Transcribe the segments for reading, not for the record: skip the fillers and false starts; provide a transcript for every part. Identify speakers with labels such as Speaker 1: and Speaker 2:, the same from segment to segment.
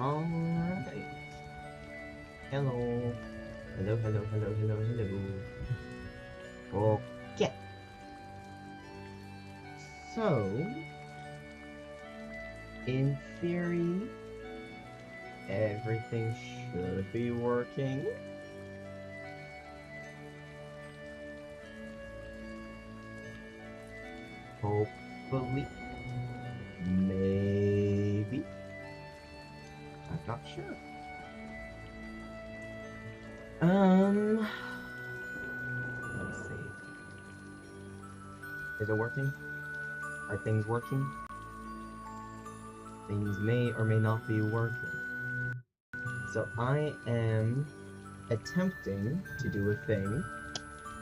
Speaker 1: Alright. Hello. Hello, hello, hello, hello, hello. Okay. So, in theory, everything should be working. Hopefully. Maybe. I'm not sure. Let's see. Is it working? Are things working? Things may or may not be working. So I am attempting to do a thing,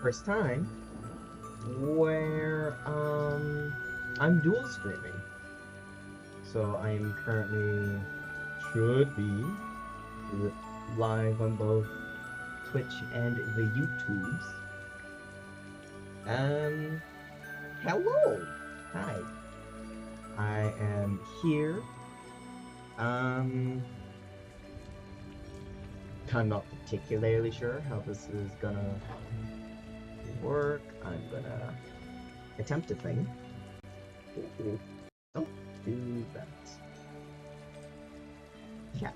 Speaker 1: first time, where, I'm dual streaming. So I am currently, should be, live on both Twitch and the YouTubes. Hello! Hi. I am here. I'm not particularly sure how this is gonna work. I'm gonna attempt a thing. Don't do that. Yeah.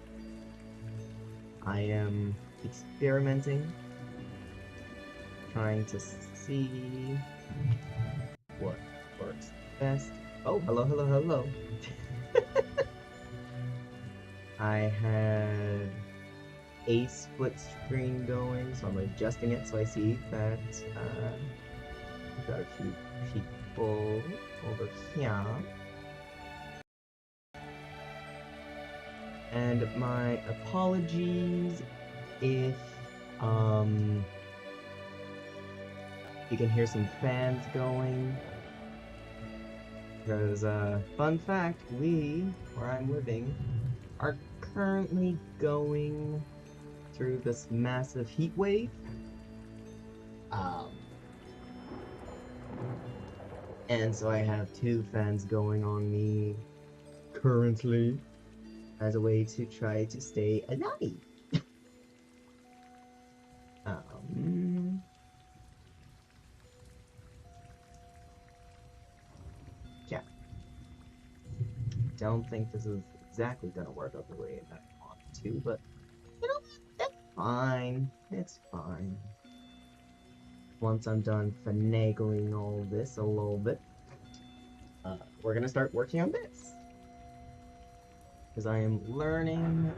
Speaker 1: I am experimenting, trying to see what works best. Oh, hello, hello, hello. I had a split screen going, so I'm adjusting it so I see that I've got a few people over here. And my apologies if you can hear some fans going. Because, fun fact, where I'm living, are currently going through this massive heat wave. And so I have 2 fans going on me currently as a way to try to stay alive. Yeah. Don't think this is exactly gonna work out the way I want it to, but you know, it's fine. It's fine. Once I'm done finagling all this a little bit, we're gonna start working on this. Because I am learning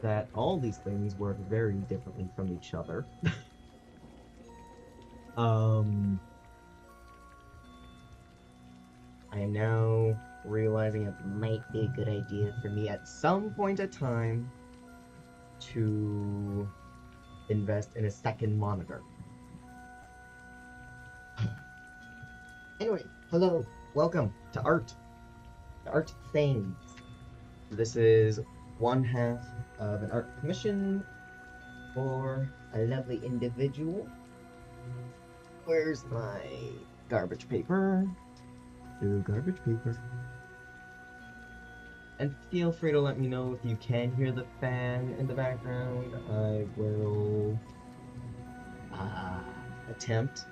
Speaker 1: that all these things work very differently from each other. I am now realizing it might be a good idea for me at some point in time to invest in a second monitor. Anyway, hello, welcome to Art Things. This is one half of an art commission for a lovely individual. Where's my garbage paper? Garbage paper. And feel free to let me know if you can hear the fan in the background. I will attempt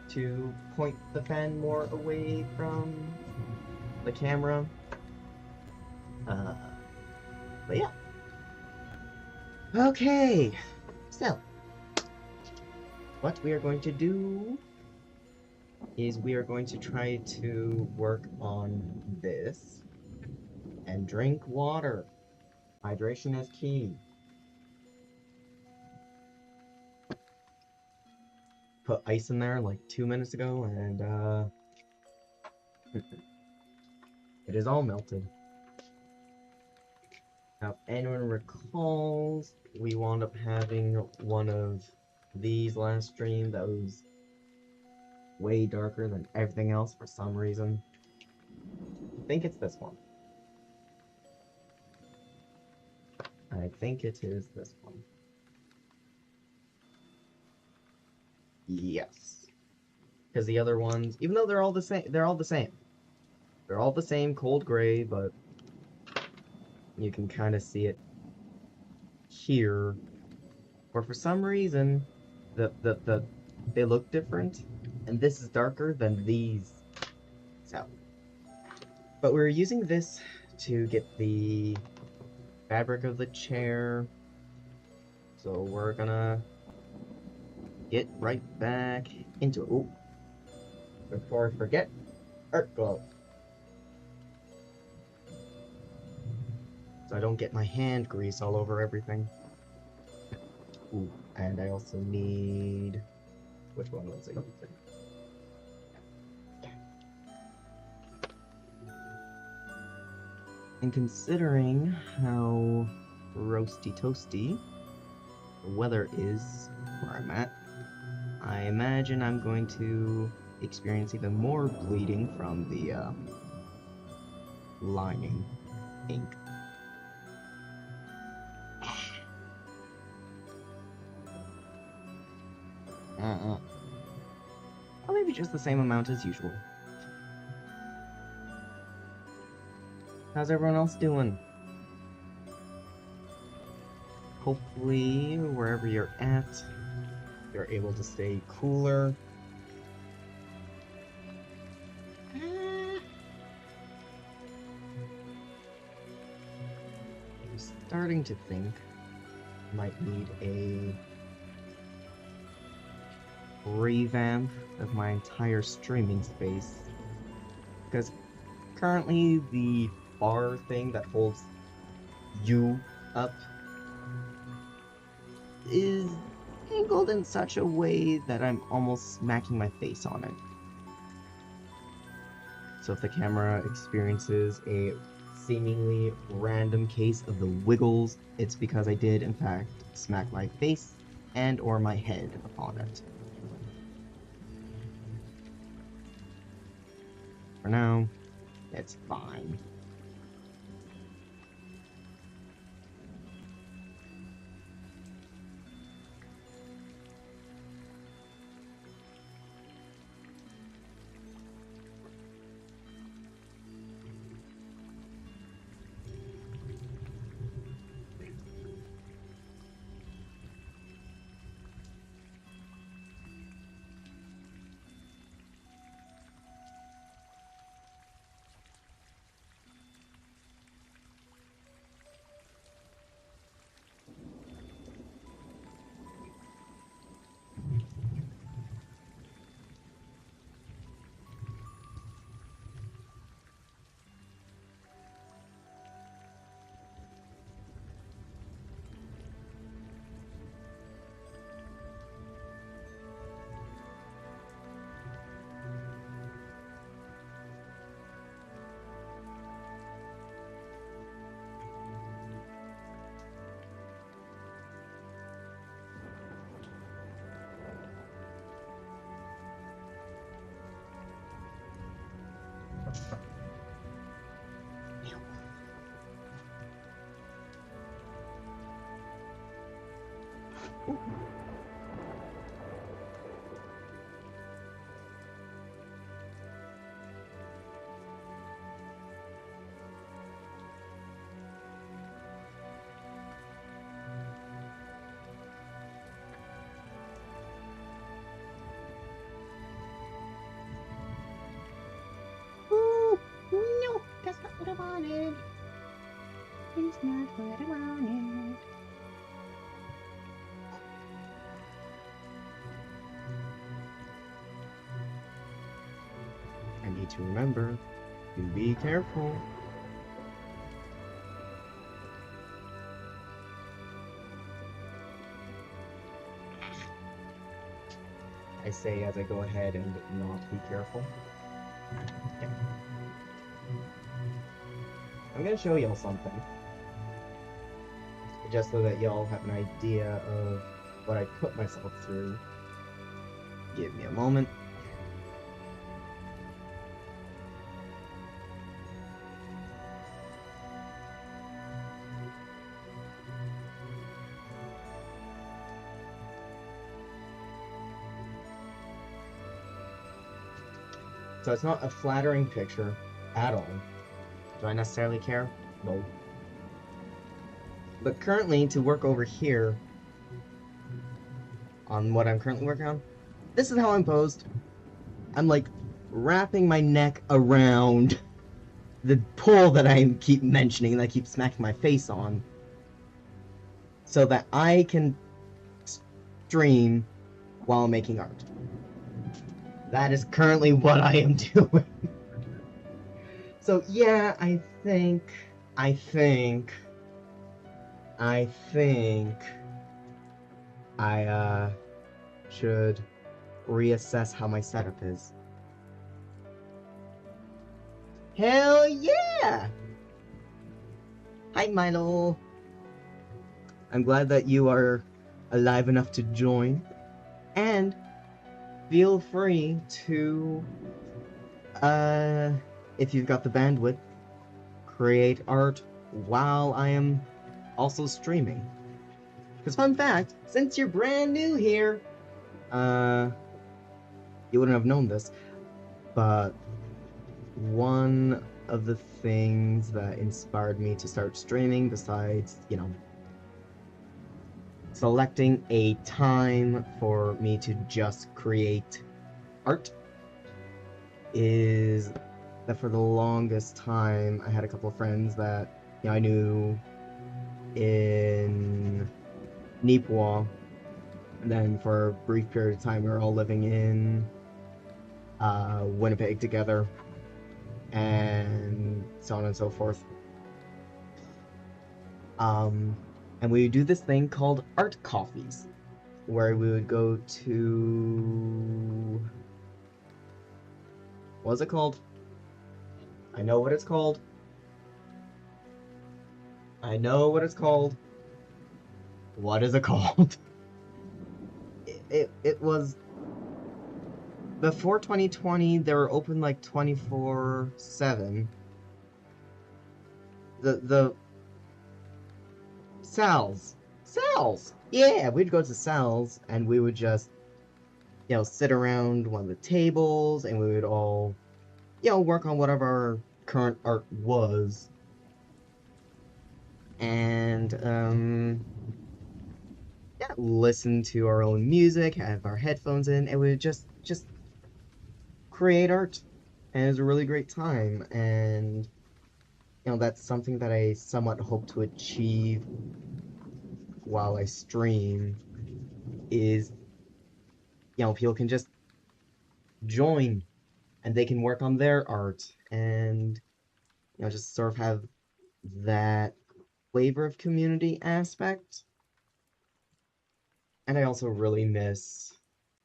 Speaker 1: to point the fan more away from the camera. But yeah. Okay, so what we are going to do is we are going to try to work on this and drink water. Hydration is key. Put ice in there like 2 minutes ago and it is all melted. Now, if anyone recalls, we wound up having one of these last stream that was way darker than everything else for some reason. I think it's this one. I think it is this one. Yes. Because the other ones, even though they're all the same, they're all the same. They're all the same cold gray, but You can kind of see it here, where for some reason they look different, and this is darker than these. So, but we're using this to get the fabric of the chair. So we're gonna get right back into it. Ooh, before I forget, art glove. So I don't get my hand grease all over everything. Ooh, and I also need... Which one was it? And considering how roasty toasty the weather is where I'm at, I imagine I'm going to experience even more bleeding from the lining ink. Or maybe just the same amount as usual. How's everyone else doing? Hopefully, wherever you're at, you're able to stay cooler. I'm starting to think I might need a revamp of my entire streaming space, because currently the bar thing that holds you up is angled in such a way that I'm almost smacking my face on it. So if the camera experiences a seemingly random case of the wiggles, it's because I did in fact smack my face and or my head upon it. For now, it's fine. Ooh, no, that's not what I wanted. It's not what I wanted. I need to remember to be careful. I say as I go ahead and not be careful. Okay. I'm gonna show y'all something. Just so that y'all have an idea of what I put myself through. Give me a moment. So it's not a flattering picture at all. Do I necessarily care? No. But currently, to work over here on what I'm currently working on, this is how I'm posed. I'm like wrapping my neck around the pole that I keep mentioning and I keep smacking my face on so that I can stream while making art. That is currently what I am doing. So yeah, I think I should reassess how my setup is. Hell yeah! Hi, Milo. I'm glad that you are alive enough to join, and feel free to, if you've got the bandwidth, create art while I am also streaming. Because fun fact, since you're brand new here, you wouldn't have known this, but one of the things that inspired me to start streaming, besides, you know, selecting a time for me to just create art, is that for the longest time I had a couple of friends that, you know, I knew in Nipwa, and then for a brief period of time we were all living in Winnipeg together, and so on and so forth. And we would do this thing called art coffees, where we would go to... What is it called? I know what it's called. I know what it's called. What is it called? It was... Before 2020, they were open like 24/7. The Sal's. Yeah, we'd go to Sal's and we would just, you know, sit around one of the tables and we would all, you know, work on whatever our current art was. And, yeah, listen to our own music, have our headphones in, and we would just create art. And it was a really great time. And, you know, that's something that I somewhat hope to achieve while I stream, is, you know, people can just join and they can work on their art and, you know, just sort of have that flavor of community aspect. And I also really miss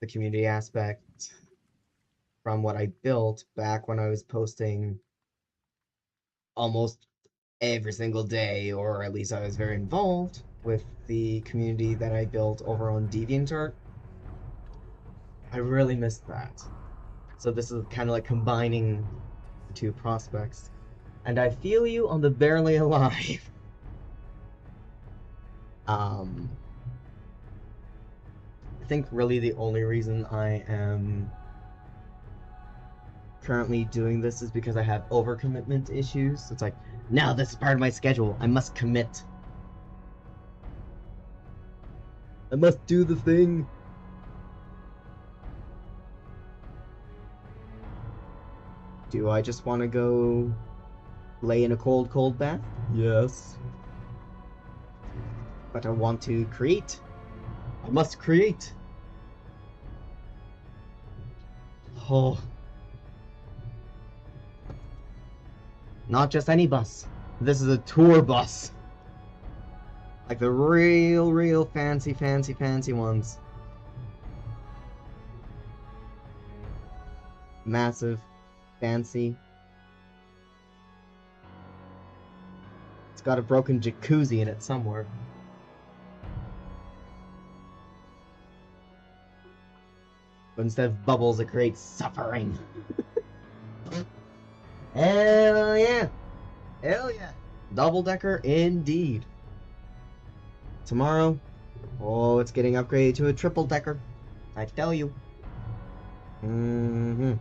Speaker 1: the community aspect from what I built back when I was posting almost every single day, or at least I was very involved with the community that I built over on DeviantArt. I really missed that. So this is kind of like combining the two prospects. And I feel you on the barely alive. I think really the only reason I am currently doing this is because I have overcommitment issues. It's like, now this is part of my schedule. I must commit. I must do the thing. Do I just want to go lay in a cold bath? Yes. But I want to create. I must create. Oh. Not just any bus. This is a tour bus. Like the real fancy ones. Massive. Fancy. It's got a broken jacuzzi in it somewhere. But instead of bubbles, it creates suffering. Hell yeah! Hell yeah! Double-decker indeed. Tomorrow, oh, it's getting upgraded to a triple-decker. I tell you. Mm-hmm.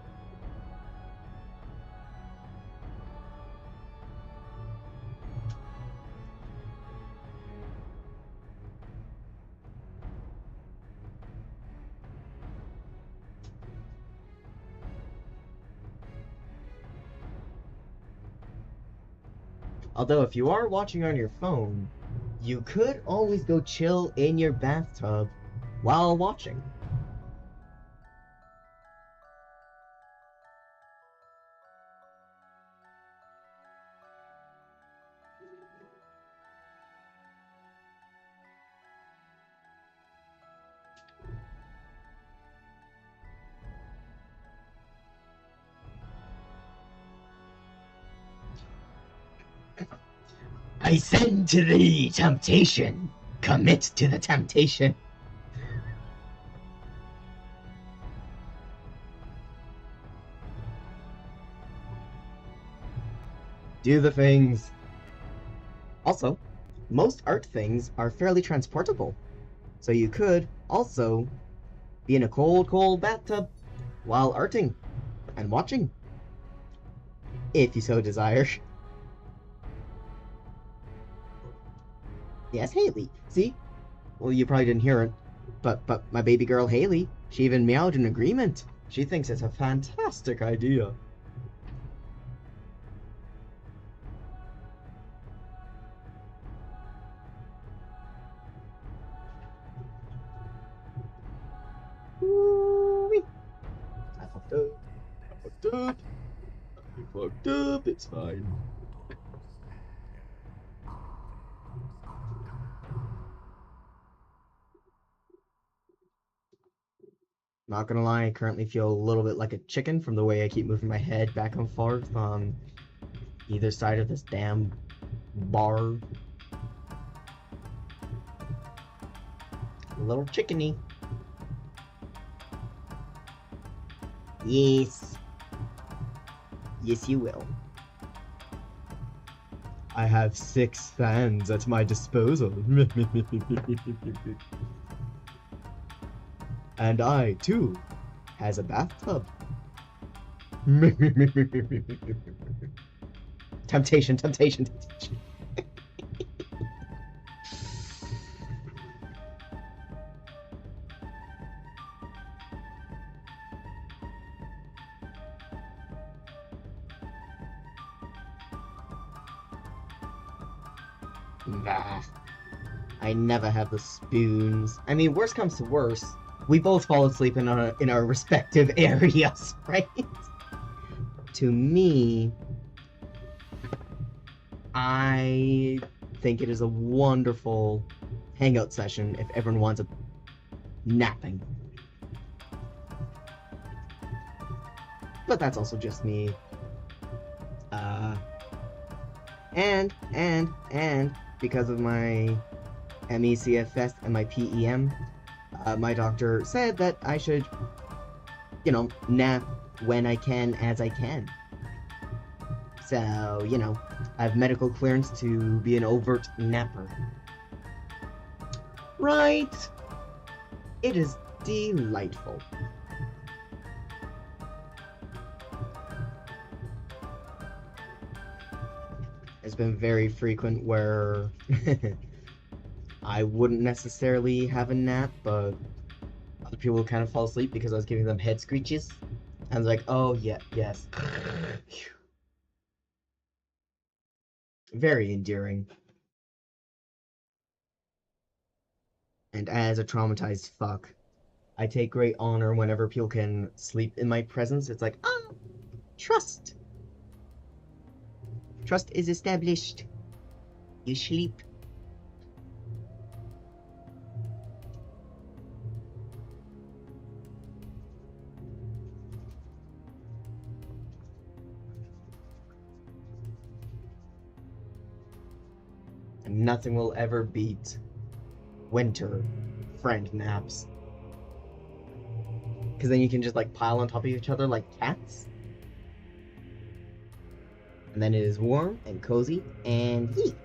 Speaker 1: Although if you are watching on your phone, you could always go chill in your bathtub while watching. I send to thee temptation. Commit to the temptation. Do the things. Also, most art things are fairly transportable. So you could also be in a cold, cold bathtub while arting and watching, if you so desire. Yes, Haley. See? Well, you probably didn't hear it, but my baby girl Haley, she even meowed in agreement. She thinks it's a fantastic idea. Ooh-wee. I fucked up. I fucked up. I fucked up. It's fine. Not gonna lie, I currently feel a little bit like a chicken from the way I keep moving my head back and forth on either side of this damn bar. A little chickeny. Yes. Yes, you will. I have 6 fans at my disposal. And I, too, has a bathtub. Temptation, temptation, temptation. Nah. I never have the spoons. I mean, worst comes to worst, we both fall asleep in our respective areas, right? To me, I think it is a wonderful hangout session if everyone wants a napping. But that's also just me. And because of my MECFS and my PEM, my doctor said that I should, nap when I can, as I can. So, I have medical clearance to be an overt napper. Right? It is delightful. It's been very frequent where I wouldn't necessarily have a nap, but other people would kind of fall asleep because I was giving them head screeches. I was like, oh, yeah, yes. Very endearing. And as a traumatized fuck, I take great honor whenever people can sleep in my presence. It's like, trust. Trust is established. You sleep. And nothing will ever beat winter friend naps. Because then you can just pile on top of each other like cats. And then it is warm and cozy and heat.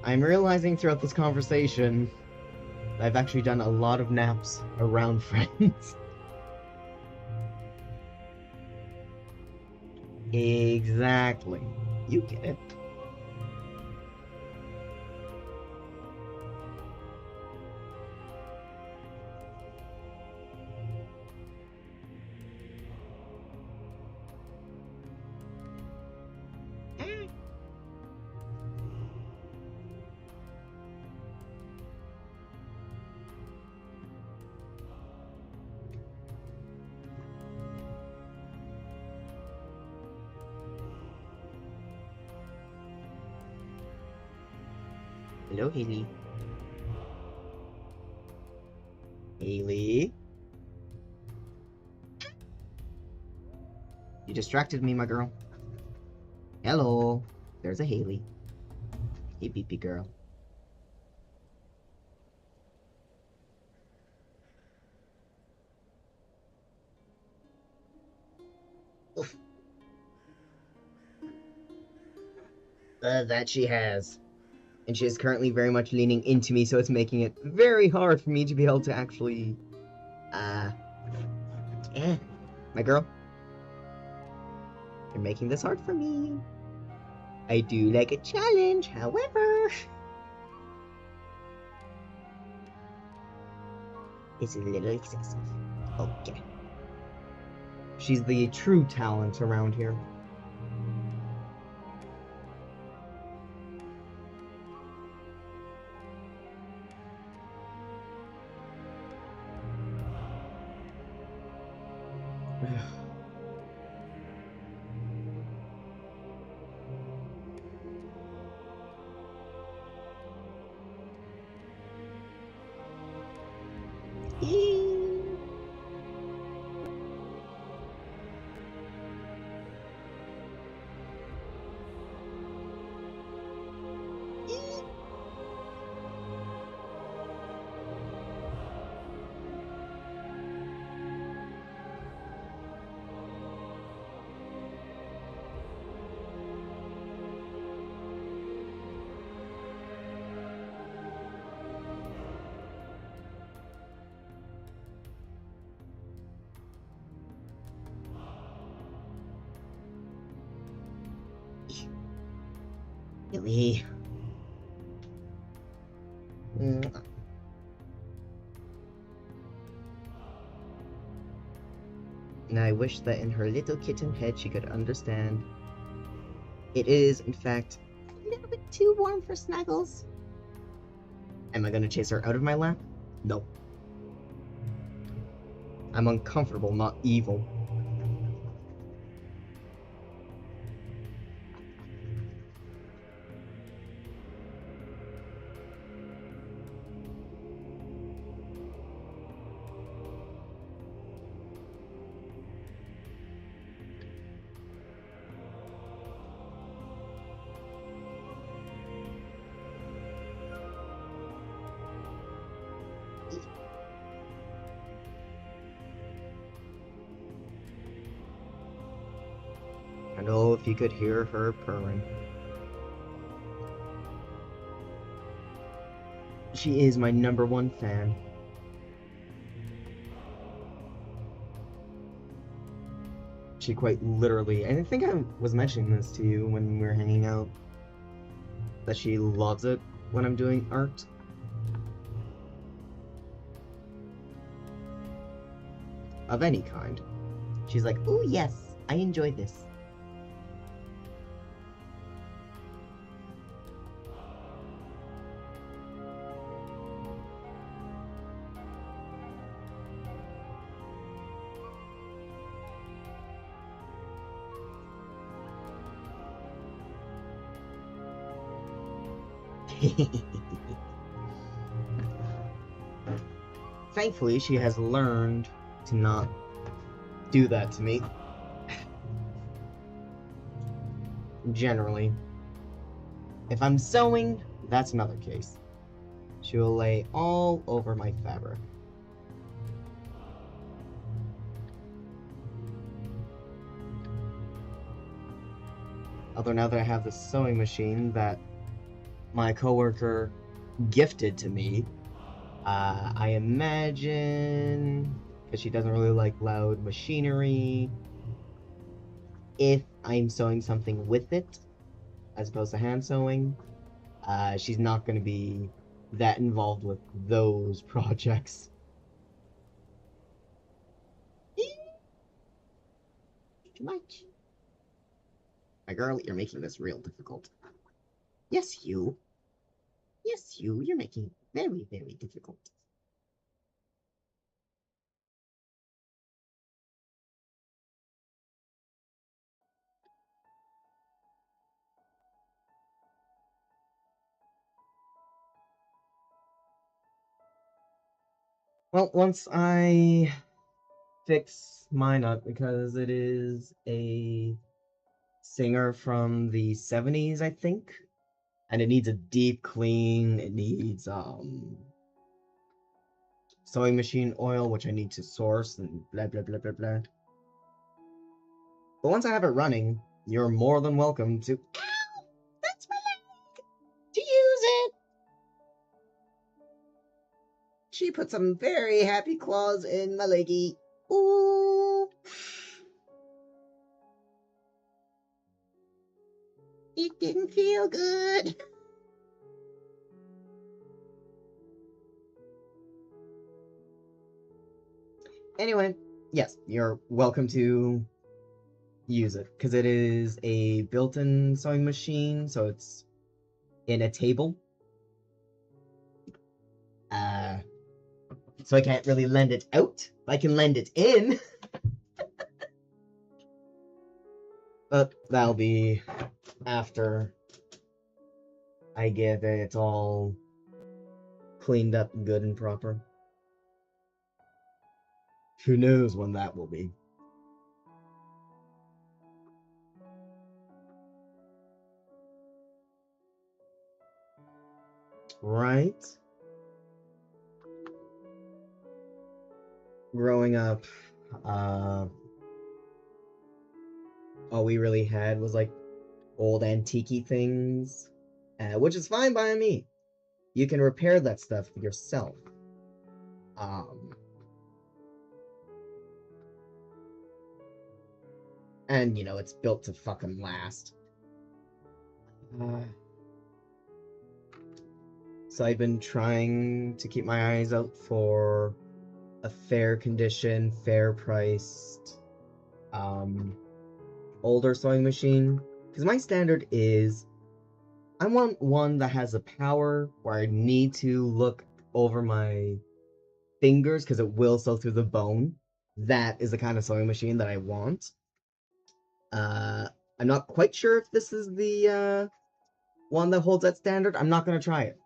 Speaker 1: I'm realizing throughout this conversation that I've actually done a lot of naps around friends. Exactly. You get it. Hello, Haley. Haley? You distracted me, my girl. Hello. There's a Haley. Hey, beepy girl. Oof. That she has. And she is currently very much leaning into me, so it's making it very hard for me to be able to actually, my girl, you're making this hard for me. I do like a challenge, however, it's a little excessive. Okay. She's the true talent around here. Really? And I wish that in her little kitten head she could understand. It is, in fact, a little bit too warm for Snuggles. Am I gonna chase her out of my lap? Nope. I'm uncomfortable, not evil. And oh, if you could hear her purring. She is my #1 fan. She quite literally, and I think I was mentioning this to you when we were hanging out, that she loves it when I'm doing art. Of any kind. She's like, "Ooh, yes, I enjoy this." Thankfully, she has learned to not do that to me. Generally. If I'm sewing, that's another case. She will lay all over my fabric. Although now that I have the sewing machine that my coworker gifted to me, I imagine, because she doesn't really like loud machinery, if I'm sewing something with it, as opposed to hand sewing, she's not going to be that involved with those projects. Too much. My girl, you're making this real difficult. Yes, you. Yes, you. You're making it very, very difficult. Well, once I fix mine up, because it is a singer from the 70s, I think, and it needs a deep clean. It needs sewing machine oil, which I need to source, and blah blah blah blah blah. But once I have it running, you're more than welcome to. Ow! That's my leg! To use it! She put some very happy claws in my leggy. Ooh! It didn't feel good. Anyway, yes, you're welcome to use it, because it is a built-in sewing machine, so it's in a table. So I can't really lend it out. I can lend it in. But that'll be after I get it all cleaned up good and proper. Who knows when that will be. Right? Growing up, all we really had was like old antique things, which is fine by me. You can repair that stuff yourself. And you know, it's built to fucking last. So I've been trying to keep my eyes out for a fair condition, fair priced, older sewing machine. Because my standard is, I want one that has a power where I need to look over my fingers because it will sew through the bone. That is the kind of sewing machine that I want. I'm not quite sure if this is the one that holds that standard. I'm not going to try it.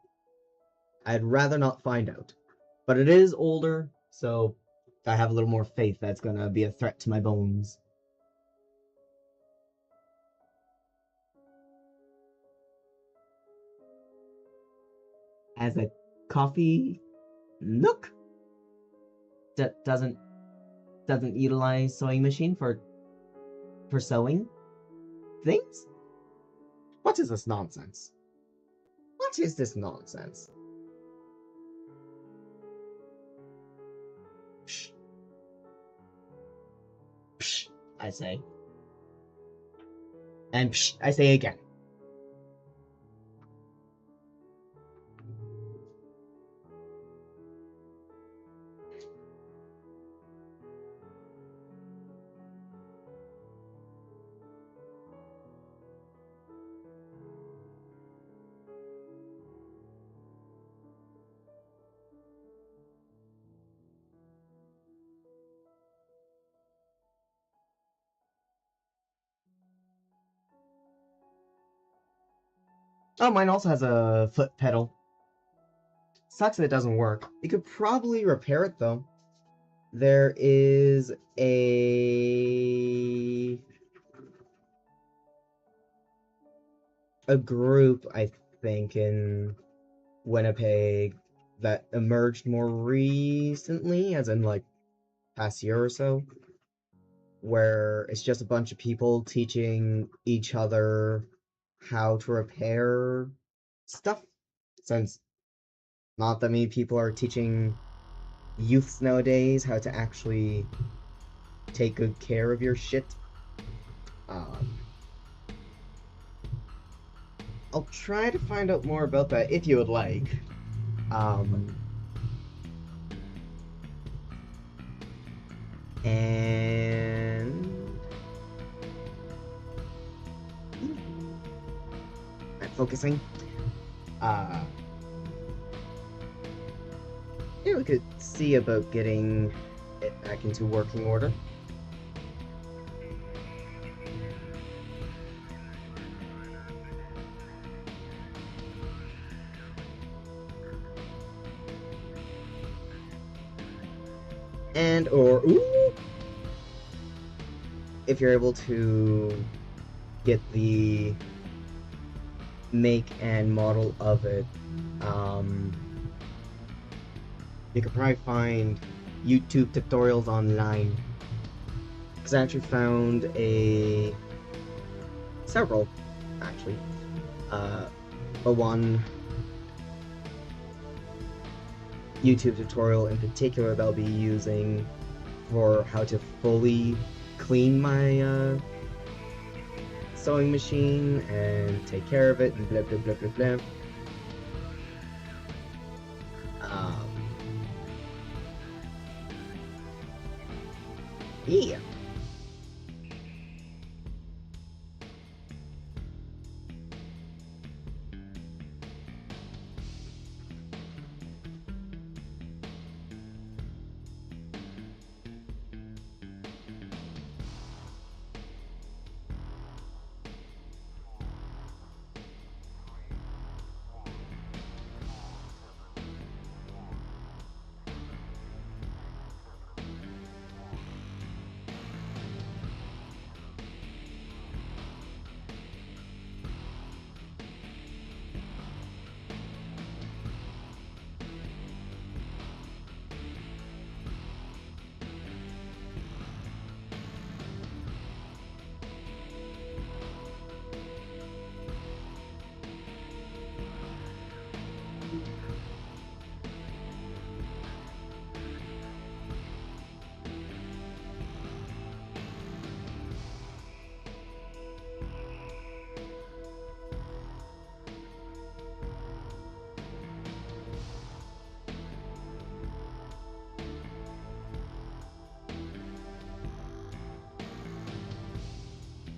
Speaker 1: I'd rather not find out. But it is older, so I have a little more faith that's going to be a threat to my bones. As a coffee nook that doesn't utilize sewing machine for sewing things? What is this nonsense? What is this nonsense? Psh. Psh, I say. And psh, I say again. Oh, mine also has a foot pedal. Sucks that it doesn't work. You could probably repair it, though. There is a group, I think, in Winnipeg that emerged more recently, as in, like, past year or so, where it's just a bunch of people teaching each other how to repair stuff, since not that many people are teaching youths nowadays how to actually take good care of your shit. I'll try to find out more about that if you would like. And I'm focusing. Yeah, we could see about getting it back into working order. And or ooh, if you're able to get the make and model of it, you could probably find YouTube tutorials online. Because I actually found several, actually, but one YouTube tutorial in particular that I'll be using for how to fully clean my sewing machine and take care of it and blah blah blah blah blah. Yeah.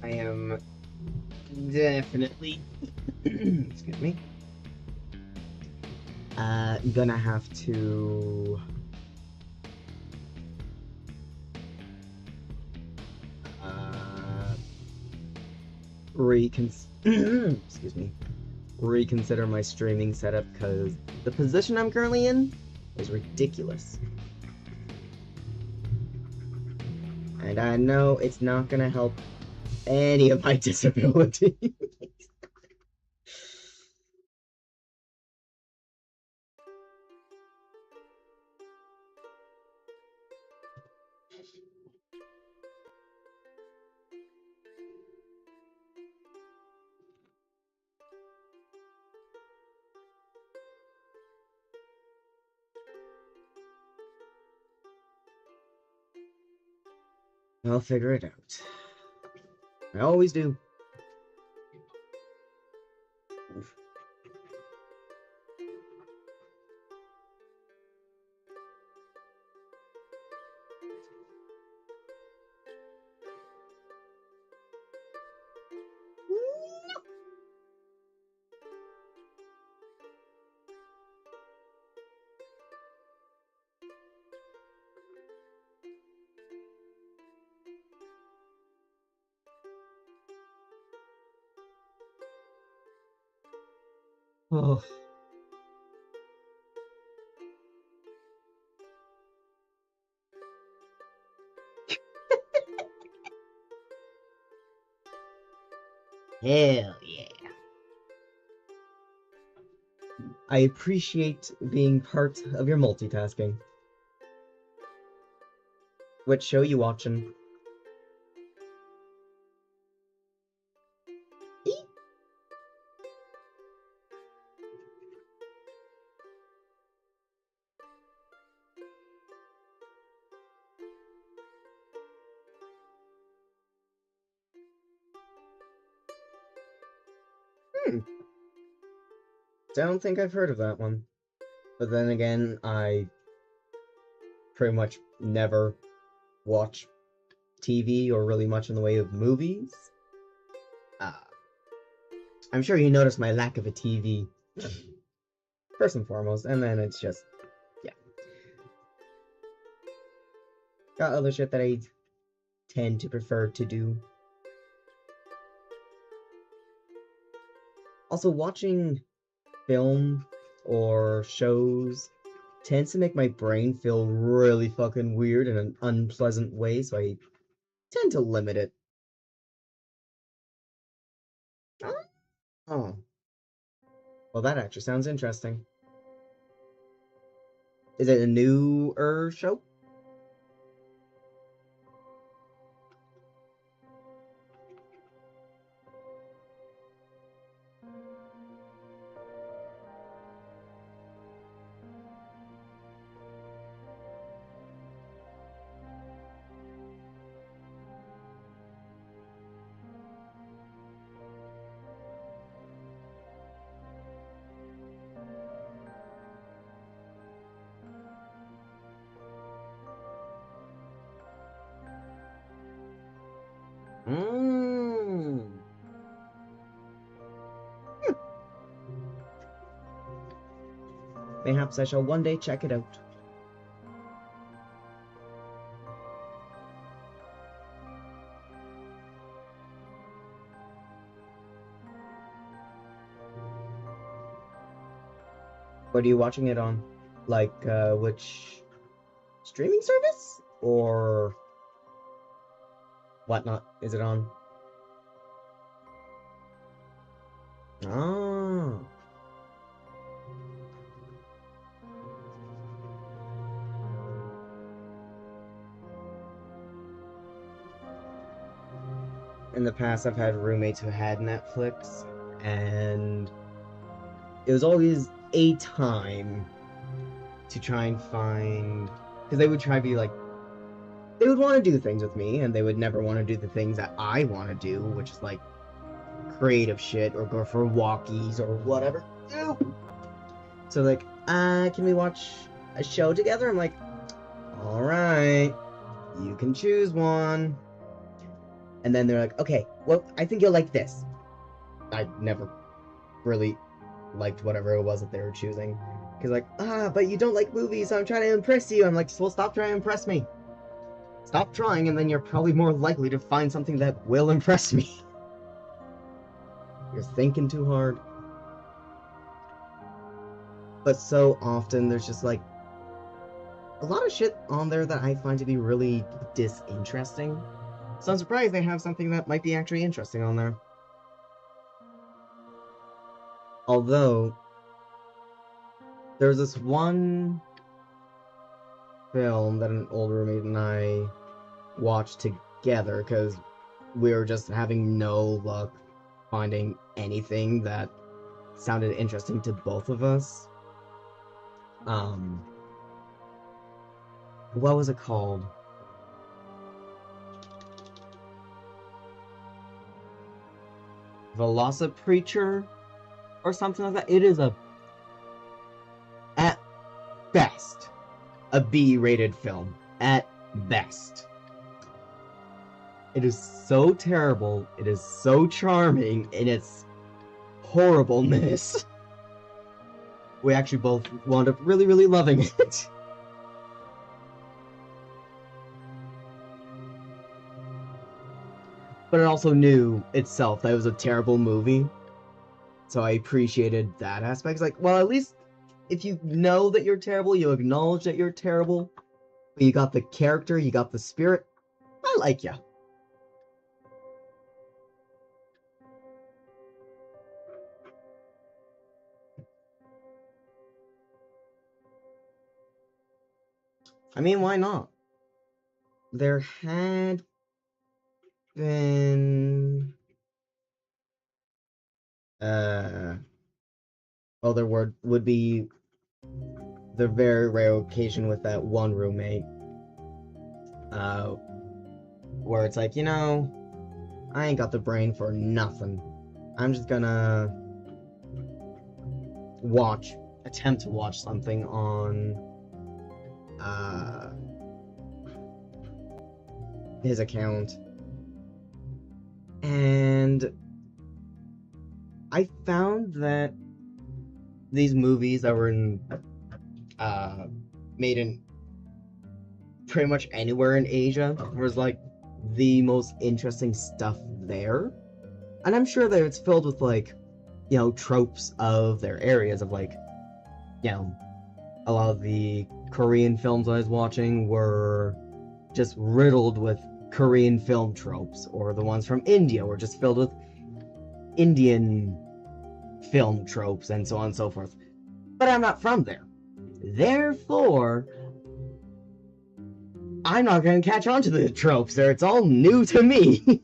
Speaker 1: I am definitely, excuse me, gonna have to excuse me, reconsider my streaming setup because the position I'm currently in is ridiculous. And I know it's not gonna help any of my disability. I'll figure it out. I always do. Oh. Hell yeah. I appreciate being part of your multitasking. What show you watching? Don't think I've heard of that one. But then again, I pretty much never watch TV or really much in the way of movies. I'm sure you noticed my lack of a TV. First and foremost, and then it's just, yeah. Got other shit that I tend to prefer to do. Also, watching film or shows tends to make my brain feel really fucking weird in an unpleasant way, so I tend to limit it. Oh. Well, that actually sounds interesting. Is it a newer show? Mmm. Perhaps I shall one day check it out. What are you watching it on? Like, which streaming service? Or whatnot is it on? Oh. In the past, I've had roommates who had Netflix, and it was always a time to try and find, because they would try to be like, they would want to do things with me, and they would never want to do the things that I want to do, which is like creative shit or go for walkies or whatever. So like, can we watch a show together? I'm like, all right, you can choose one. And then they're like, okay, well, I think you'll like this. I never really liked whatever it was that they were choosing. Because like, but you don't like movies, so I'm trying to impress you. I'm like, well, stop trying to impress me. Stop trying, and then you're probably more likely to find something that will impress me. You're thinking too hard. But so often, there's just like a lot of shit on there that I find to be really disinteresting. So I'm surprised they have something that might be actually interesting on there. Although, there's this one film that an old roommate and I watched together because we were just having no luck finding anything that sounded interesting to both of us. What was it called? Velocipreacher or something like that. It is at best, a B-rated film. At best. It is so terrible, it is so charming in its horribleness. We actually both wound up really, really loving it. But it also knew itself that it was a terrible movie. So I appreciated that aspect. It's like, well, at least if you know that you're terrible, you acknowledge that you're terrible. But you got the character, you got the spirit. I like ya. I mean, why not? There had been... well, there would be the very rare occasion with that one roommate, where it's like, you know, I ain't got the brain for nothing. I'm just gonna attempt to watch something on, his account. And I found that these movies that were made in pretty much anywhere in Asia was like the most interesting stuff there. And I'm sure that it's filled with like, you know, tropes of their areas of like, you know, a lot of the Korean films I was watching were just riddled with Korean film tropes, or the ones from India were just filled with Indian film tropes, and so on and so forth. But I'm not from there. Therefore, I'm not going to catch on to the tropes there. It's all new to me.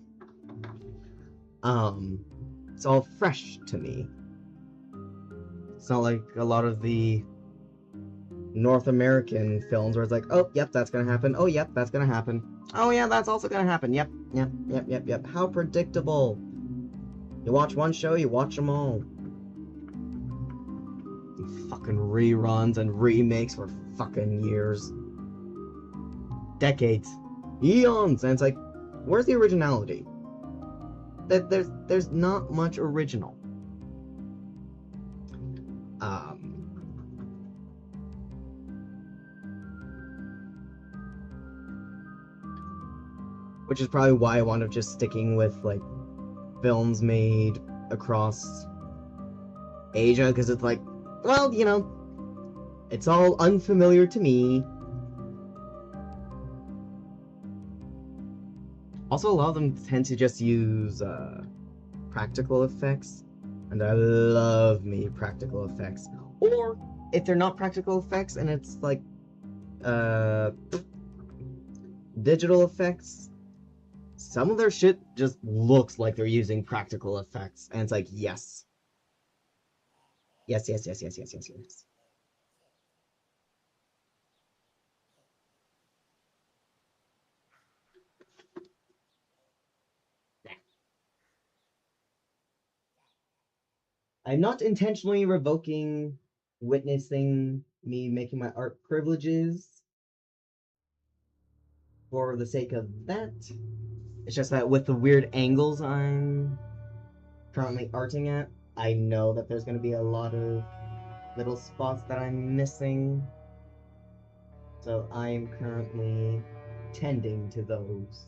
Speaker 1: It's all fresh to me. It's not like a lot of the North American films where it's like, oh, yep, that's gonna happen. Oh, yep, that's gonna happen. Oh, yeah, that's also gonna happen. Yep. How predictable. You watch one show, you watch them all. Fucking reruns and remakes for fucking years. Decades. Eons. And it's like, where's the originality? There's not much original. Which is probably why I wound up just sticking with, like, films made across Asia, because it's like, well, you know, it's all unfamiliar to me. Also, a lot of them tend to just use practical effects, and I love me practical effects. Or, if they're not practical effects and it's like digital effects, some of their shit just looks like they're using practical effects, and it's like, yes. Yes. I'm not intentionally revoking witnessing me making my art privileges for the sake of that. It's just that with the weird angles I'm currently arting at, I know that there's going to be a lot of little spots that I'm missing. So I'm currently tending to those.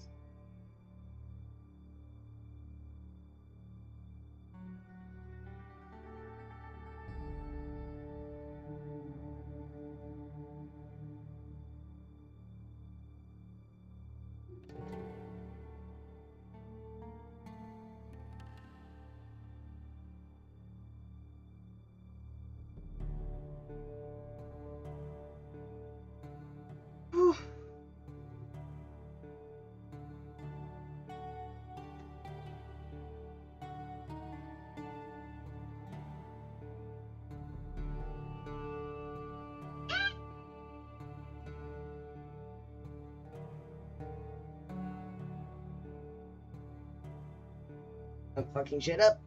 Speaker 1: I'm fucking shit up.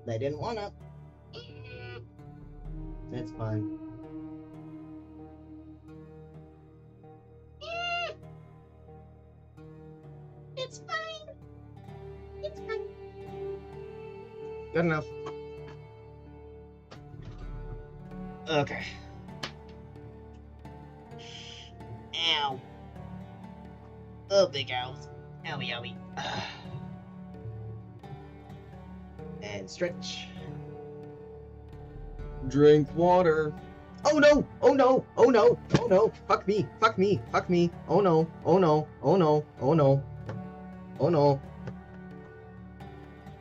Speaker 1: I didn't wanna. It's fine. It's fine. It's fine. Good enough. Okay. Ow. Oh, big owls. Owie, owie. And stretch. Drink water. Oh no! Oh no! Oh no! Oh no! Fuck me! Fuck me! Fuck me! Oh no! Oh no! Oh no! Oh no! Oh no!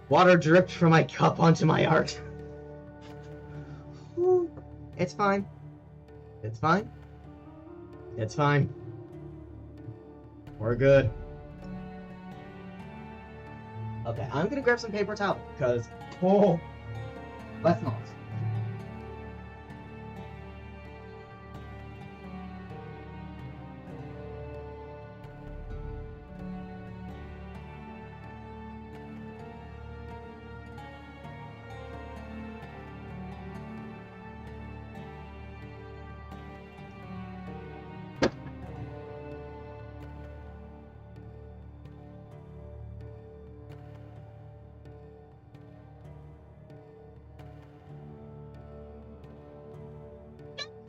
Speaker 1: Water dripped from my cup onto my art. It's fine. It's fine. It's fine. We're good. Okay, I'm gonna grab some paper towel, because, oh, let's not.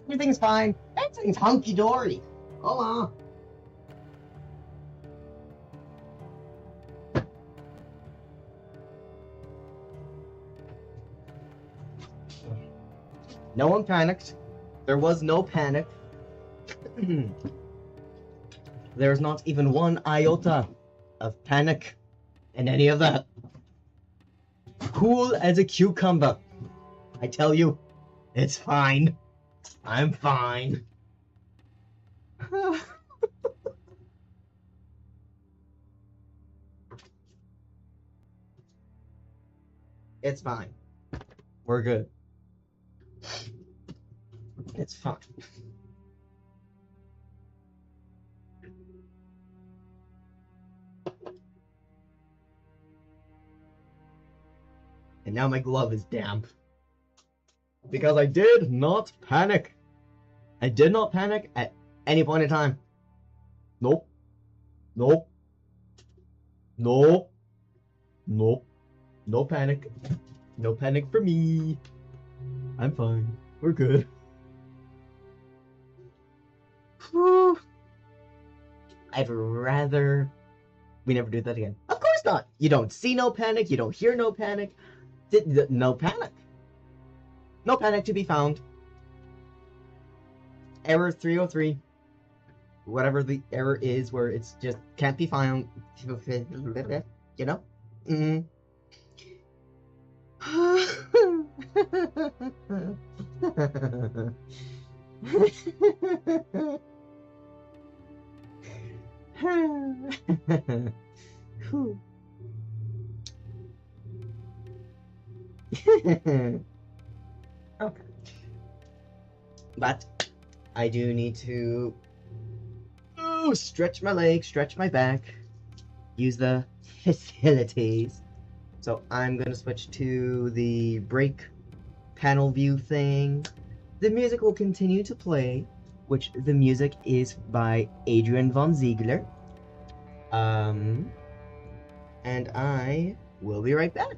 Speaker 1: Everything's fine. Everything's hunky-dory. Hold on. No one panicked. There was no panic. There's not even one iota of panic in any of that. Cool as a cucumber. I tell you, it's fine. I'm fine. It's fine. We're good. It's fine. And now my glove is damp. Because I did not panic. I did not panic at any point in time. Nope. Nope. Nope. Nope. No panic. No panic for me. I'm fine. We're good. I'd rather we never do that again. Of course not. You don't see no panic. You don't hear no panic. No panic. No panic to be found. Error 303. Whatever the error is where it's just can't be found. You know? Mm. Okay. But I do need to stretch my legs, stretch my back, use the facilities. So I'm gonna switch to the break panel view thing. The music will continue to play, which the music is by Adrian von Ziegler. And I will be right back.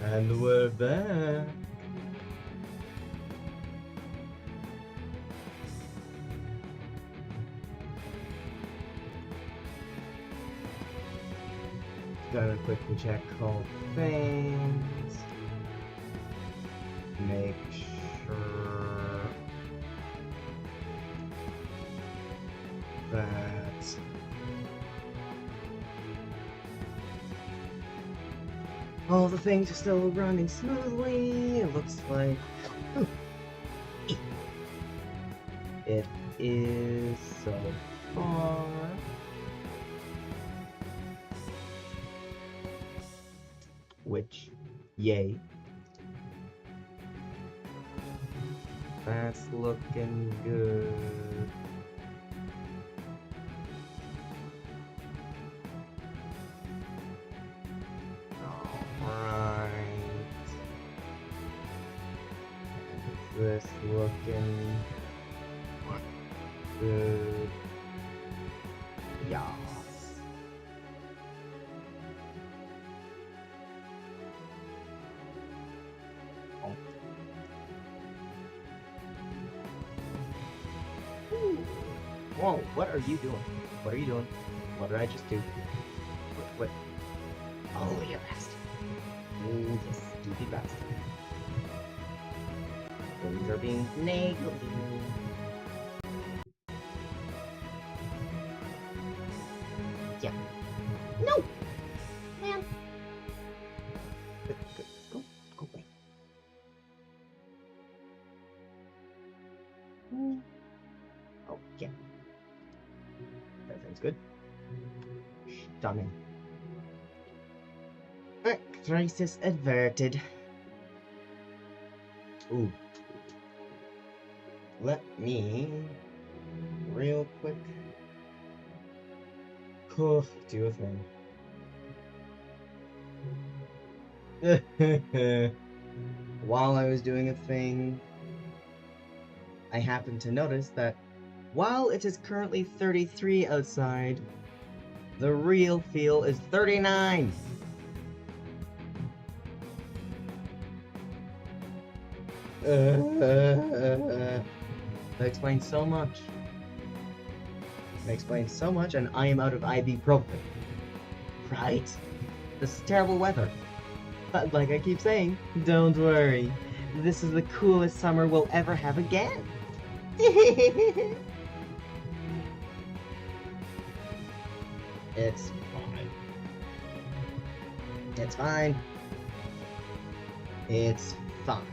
Speaker 1: And we're back. Gotta quickly check all things. Make sure that all the things are still running smoothly. It looks like it is so far. Which, yay. That's looking good. Alright. This looking good. Yes. Whoa, what are you doing? What are you doing? What did I just do? What? Oh, you bastard. Oh, you stupid bastard. Things are being finagled. Yeah. No! Man! Go away. Oh, yeah. Everything's good. Stunning. Crisis averted. Ooh. Let me real quick do a thing. While I was doing a thing, I happened to notice that while it is currently 33 outside, the real feel is 39. That explains so much. That explains so much, and I am out of ibuprofen. Right? This is terrible weather. But like I keep saying, don't worry. This is the coolest summer we'll ever have again. It's fine. It's fine. It's fine.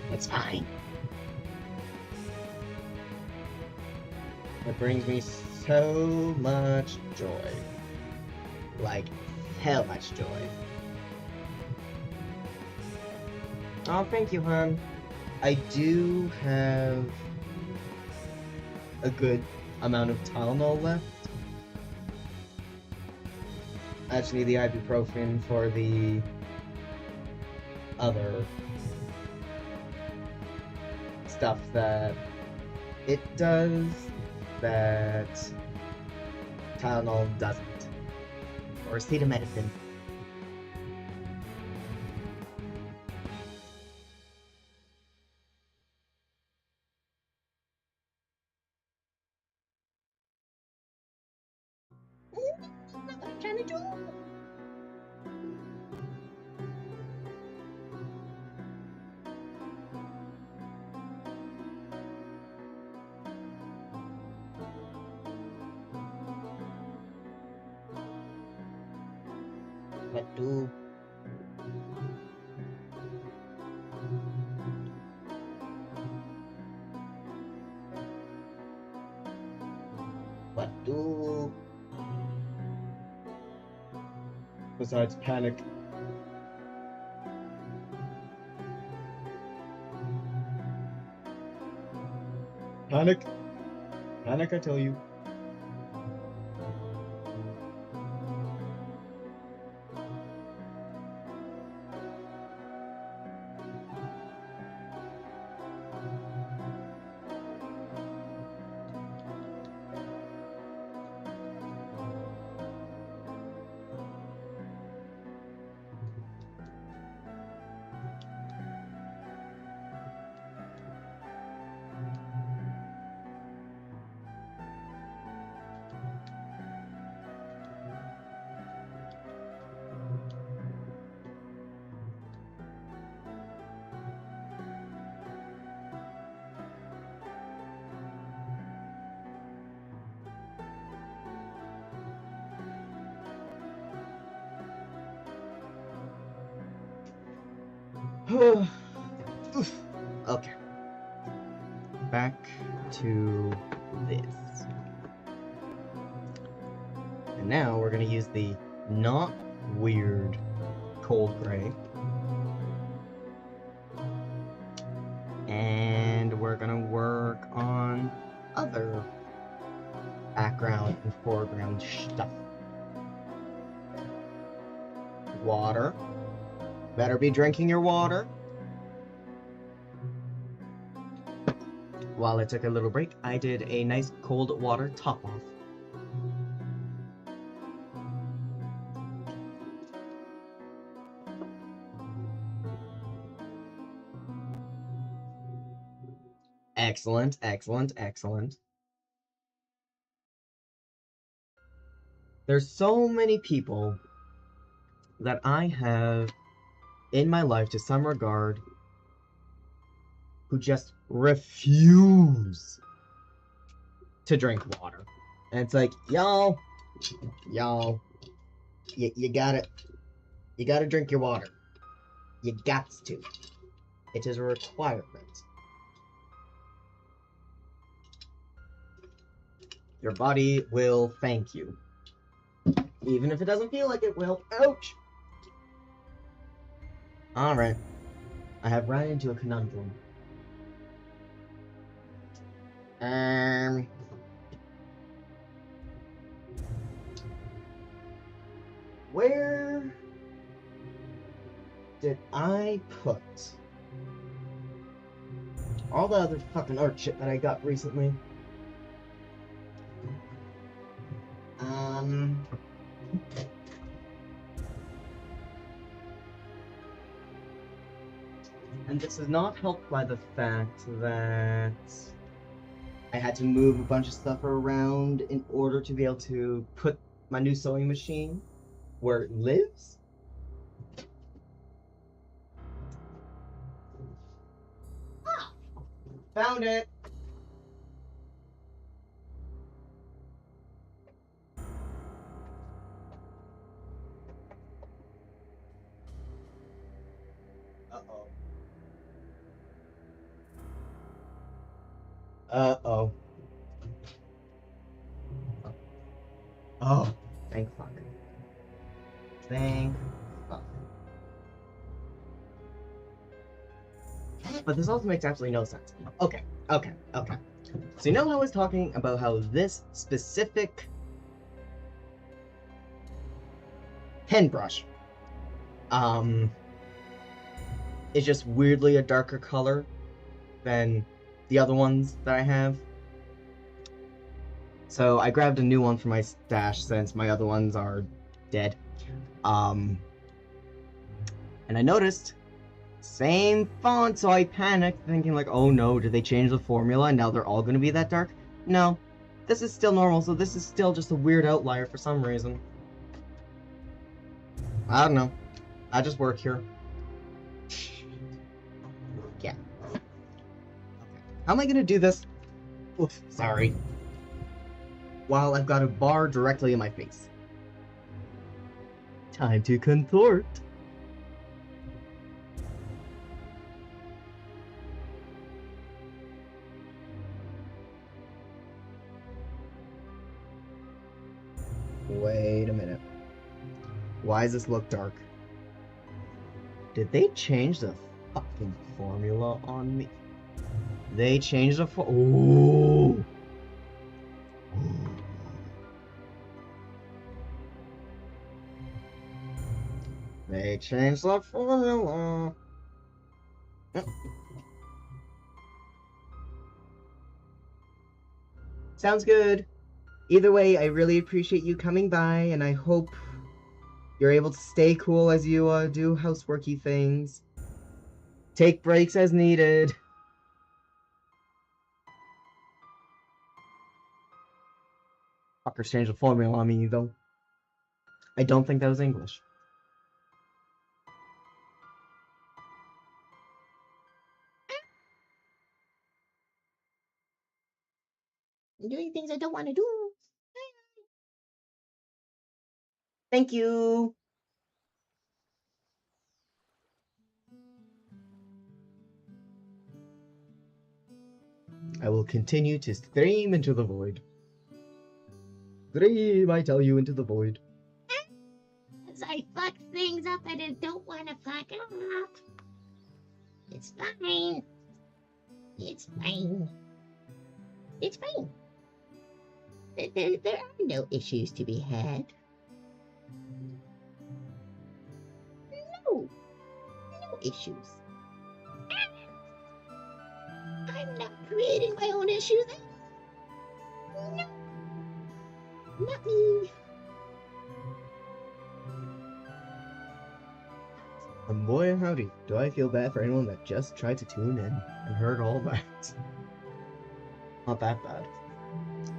Speaker 1: It's fine. It brings me so much joy. Like, hell much joy. Oh, thank you, hon. I do have a good amount of Tylenol left. I just need the ibuprofen for the other stuff that it does that Tylenol doesn't. Or acetaminophen. What I'm trying to do. What do? What do? Besides panic. Panic. Panic, I tell you. Oof. Okay. Back to this. And now we're going to use the not weird cold gray. And we're going to work on other background and foreground stuff. Water. Better be drinking your water. While I took a little break, I did a nice cold water top off. Excellent, excellent, excellent. There's so many people that I have in my life to some regard who just refuse to drink water. And it's like, y'all, you gotta drink your water. You gots to. It is a requirement. Your body will thank you. Even if it doesn't feel like it will. Ouch! Alright. I have run into a conundrum. Where did I put all the other fucking art shit that I got recently? And this is not helped by the fact that I had to move a bunch of stuff around in order to be able to put my new sewing machine where it lives. Ah, found it. Uh-oh. Uh-oh. Oh, thank fuck. Thank fuck. But this also makes absolutely no sense. Okay. So you know how I was talking about how this specific pen brush is just weirdly a darker color than the other ones that I have. So I grabbed a new one for my stash since my other ones are dead. And I noticed same font, so I panicked, thinking like, oh no, did they change the formula and now they're all gonna be that dark? No, this is still normal, so this is still just a weird outlier for some reason. I don't know. I just work here. Yeah. Okay. How am I gonna do this? Oof, sorry. While I've got a bar directly in my face. Time to contort. Wait a minute. Why does this look dark? Did they change the fucking formula on me? They changed the oh. They changed the formula. Sounds good. Either way, I really appreciate you coming by, and I hope you're able to stay cool as you do houseworky things. Take breaks as needed. Fuckers changed the formula on me, though. I don't think that was English. I'm doing things I don't want to do. Thank you. I will continue to stream into the void. Stream, I tell you, into the void.
Speaker 2: As I fuck things up and I don't want to fuck up. It's fine. It's fine. It's fine. There are no issues to be had. No. No issues. I'm not creating my own issues. No. Not me.
Speaker 1: And boy, howdy, do I feel bad for anyone that just tried to tune in and heard all that. Not that bad.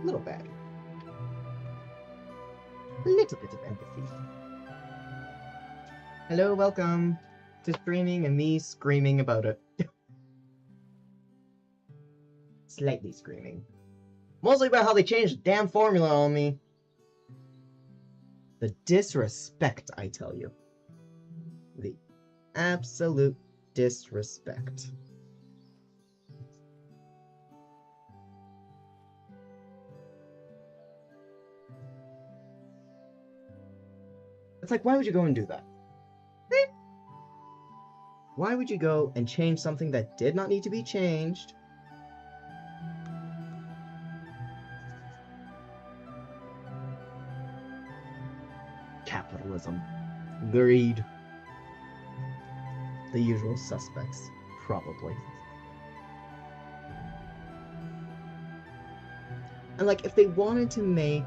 Speaker 1: A little bad. A little bit of empathy. Hello, welcome to streaming and me screaming about it. Slightly screaming. Mostly about how they changed the damn formula on me. The disrespect, I tell you. The absolute disrespect. It's like, why would you go and do that? Why would you go and change something that did not need to be changed? Capitalism. Greed. The usual suspects, probably. And like, if they wanted to make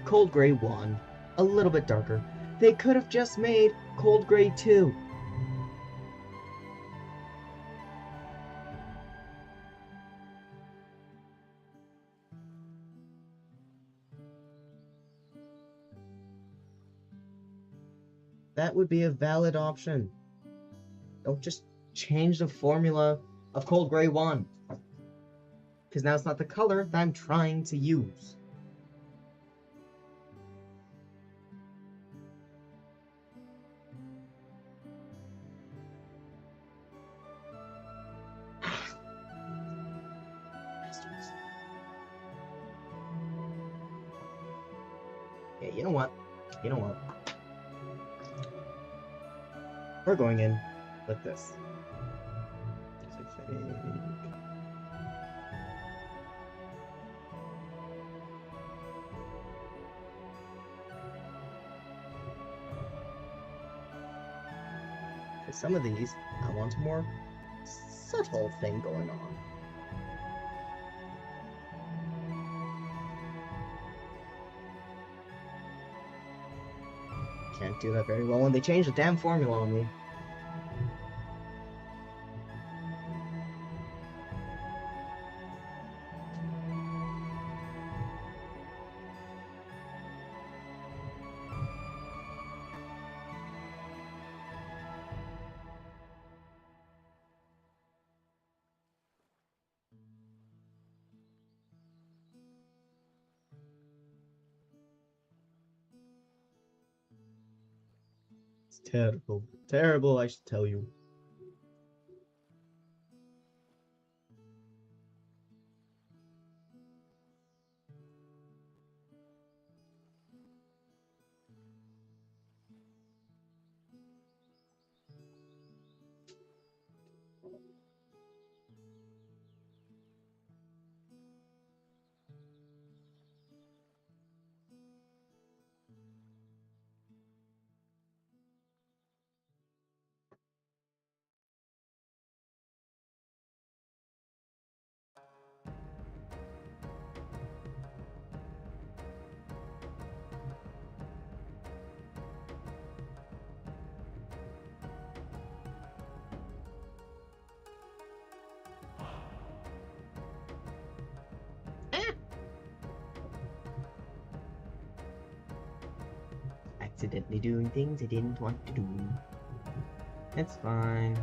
Speaker 1: Cold Gray 1 a little bit darker, they could have just made Cold Gray 2. That would be a valid option. Don't just change the formula of Cold Gray 1. Because now it's not the color that I'm trying to use. Yeah, you know what? You know what? We're going in with this. For some of these, I want a more subtle thing going on. Can't do that very well when they change the damn formula on me. It's terrible. Terrible, I should tell you. Accidentally doing things I didn't want to do. It's fine.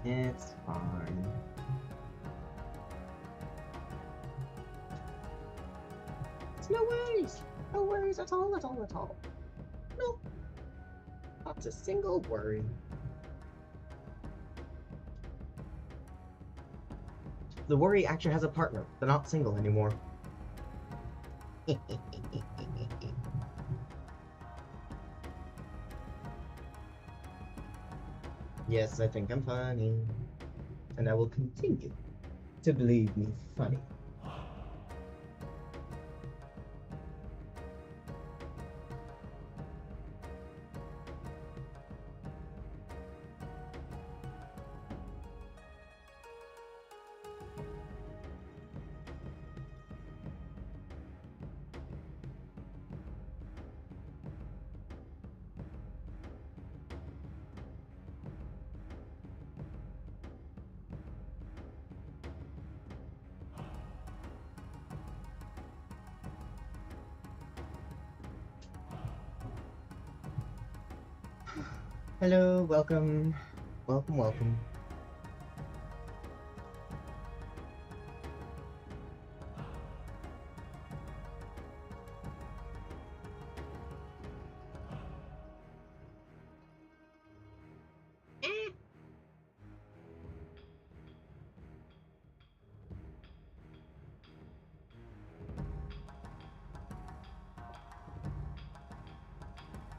Speaker 1: It's fine. It's no worries. No worries at all, at all, at all. Nope. Not a single worry. The worry actually has a partner. They're not single anymore. Yes, I think I'm funny. And I will continue to believe me funny. Hello, welcome. Welcome, welcome.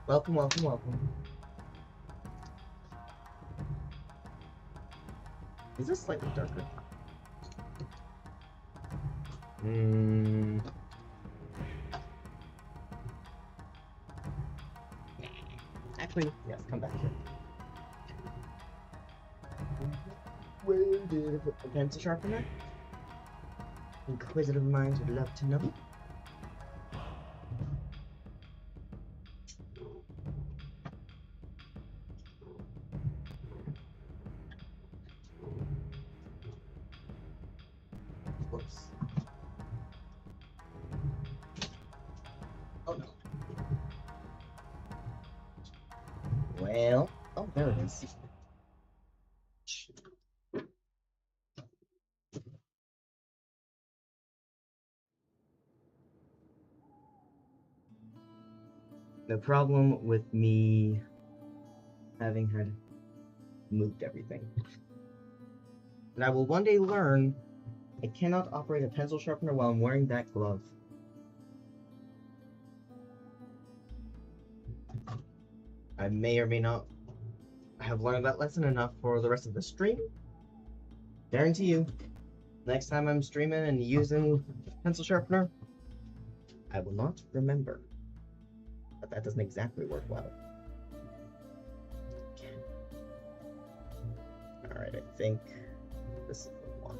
Speaker 1: Welcome, welcome, welcome. Is this slightly darker? Actually, yes, come back here. Where did I put the pencil sharpener? Inquisitive minds would love to know. Whoops. Oh no. Well, oh, there it is. The problem with me having had moved everything. And I will one day learn I cannot operate a pencil sharpener while I'm wearing that glove. I may or may not have learned that lesson enough for the rest of the stream. Guarantee you, next time I'm streaming and using pencil sharpener, I will not remember. But that doesn't exactly work well. Alright, I think this is the one.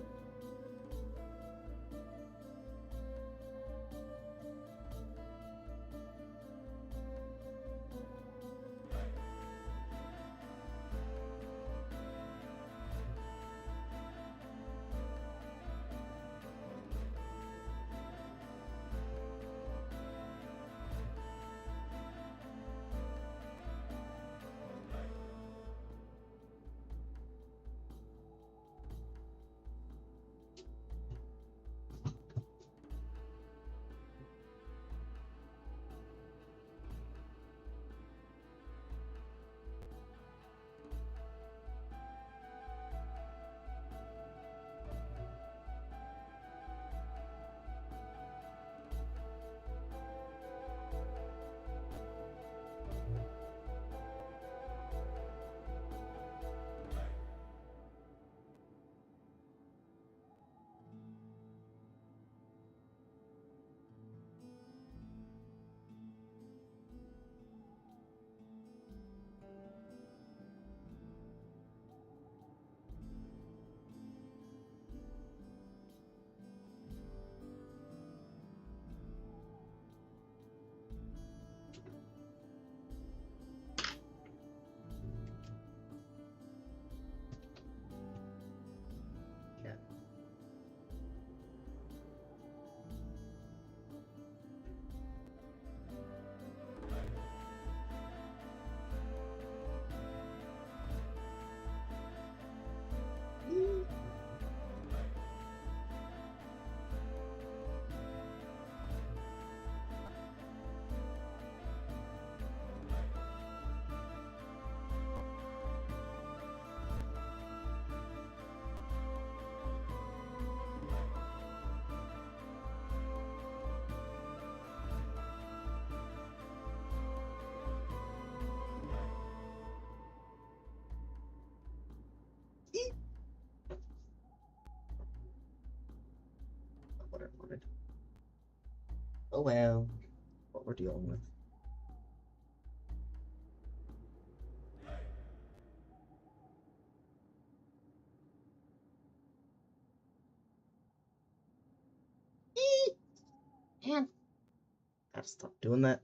Speaker 1: Oh well, what we're dealing with.
Speaker 2: And
Speaker 1: Gotta stop doing that.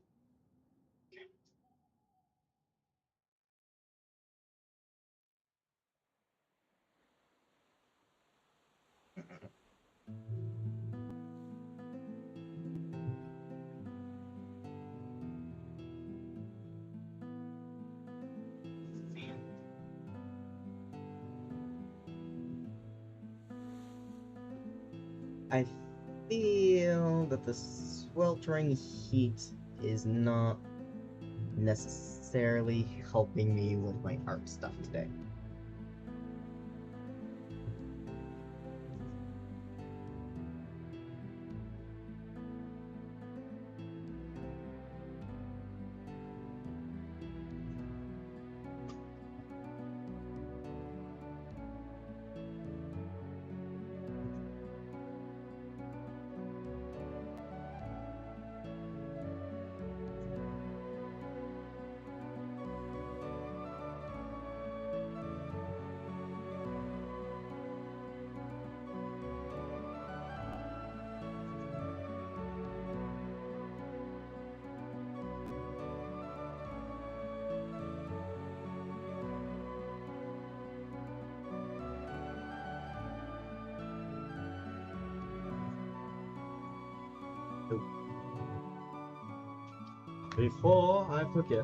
Speaker 1: I feel that the sweltering heat is not necessarily helping me with my art stuff today. Before I forget,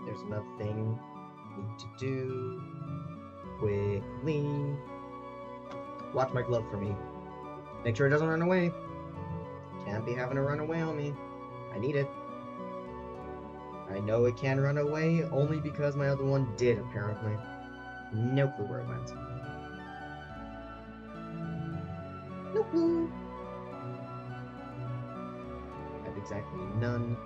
Speaker 1: there's another thing I need to do quickly. Watch my glove for me. Make sure it doesn't run away. Can't be having it run away on me. I need it. I know it can run away only because my other one did, apparently. No clue where it went. No clue. I have exactly none.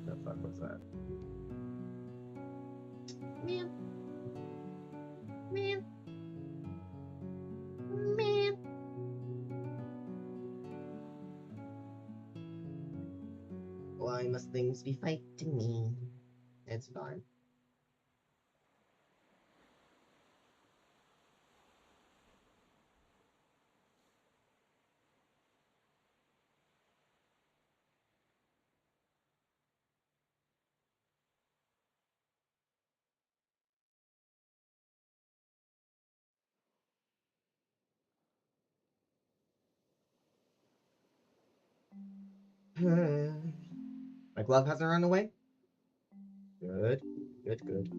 Speaker 1: The fuck was that?
Speaker 2: man, man, man.
Speaker 1: Why must things be fighting me? It's fine. My glove hasn't run away? Good, good, good.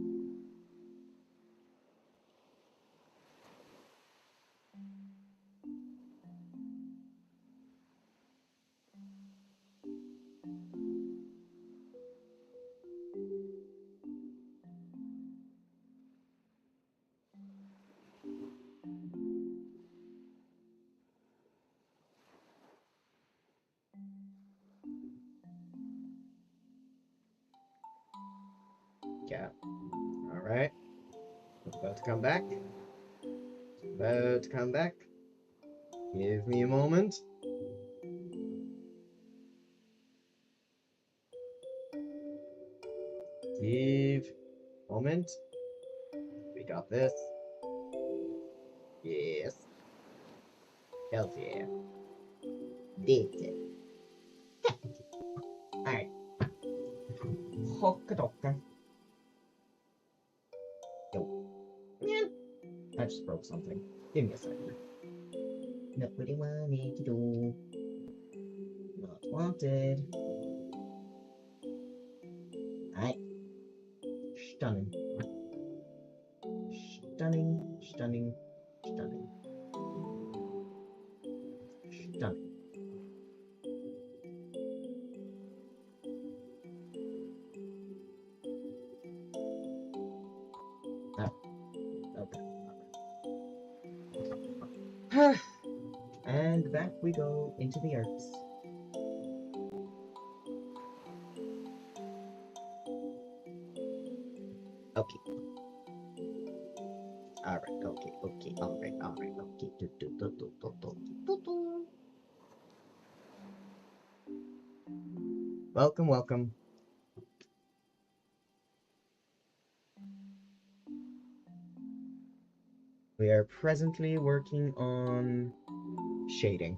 Speaker 1: Cat. Alright. It's about to come back. It's about to come back. Give me a moment. Give. Moment. We got this. Yes. Hells yeah. Did it. Alright. Hokka-dokka. Yo. Man. I just broke something. Give me a second. Not what I wanted to do. Not wanted. Alright. Stunning. Stunning. Stunning. Stunning. Stunning. Ah, okay. And back we go into the earths. Okay. Alright, okay, alright, okay. Welcome, welcome. We are presently working on shading.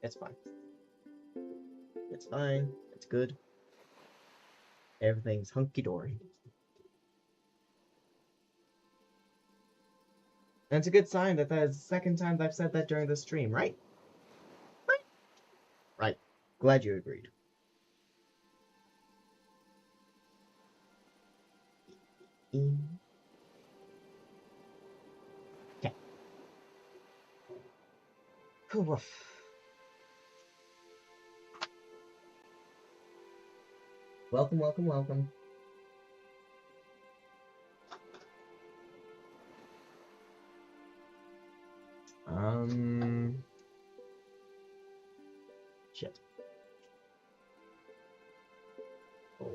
Speaker 1: It's fine. It's fine. It's good. Everything's hunky-dory. And it's a good sign that that's the second time I've said that during the stream, right? Right. Right. Glad you agreed. Okay. Welcome, welcome, welcome. Shit. Oh.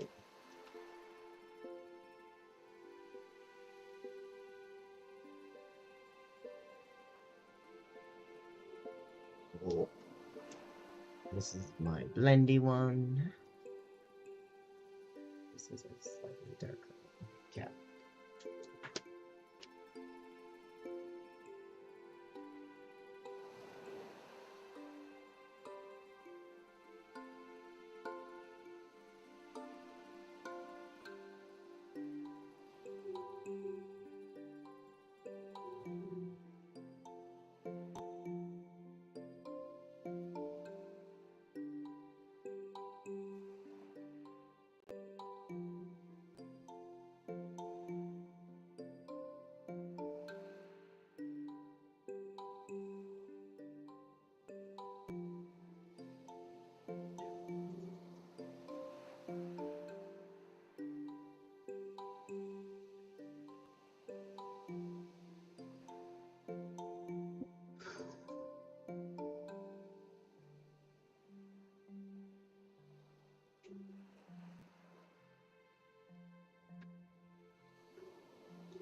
Speaker 1: Oh. This is my blendy one. This is a slightly darker cap.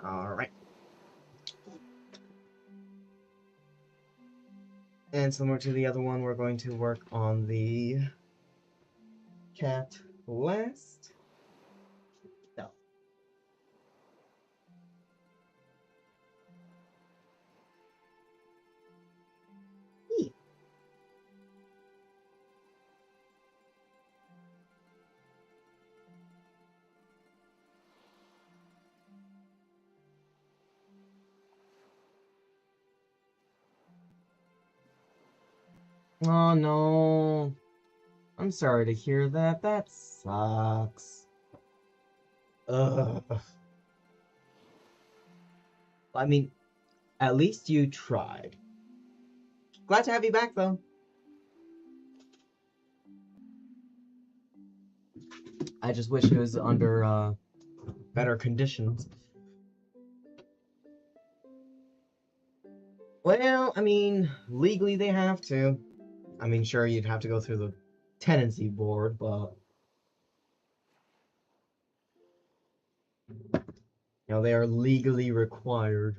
Speaker 1: Alright. And similar to the other one, we're going to work on the cat last. No. Eee. Oh no. I'm sorry to hear that. That sucks. Ugh. I mean, at least you tried. Glad to have you back, though. I just wish it was under better conditions. Well, I mean, legally they have to. I mean, sure, you'd have to go through the tenancy board, but you know, they are legally required.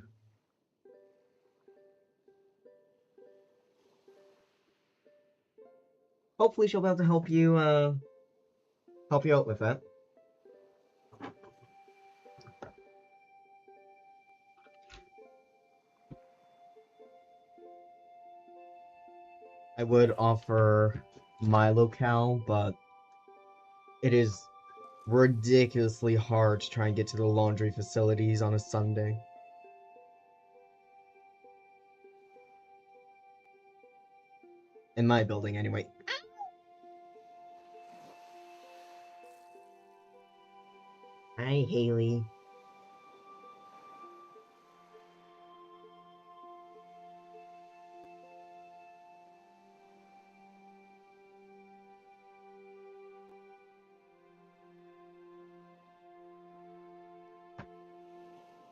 Speaker 1: Hopefully she'll be able to help you out with that. I would offer my locale, but it is ridiculously hard to try and get to the laundry facilities on a Sunday. In my building, anyway. Hi, Haley.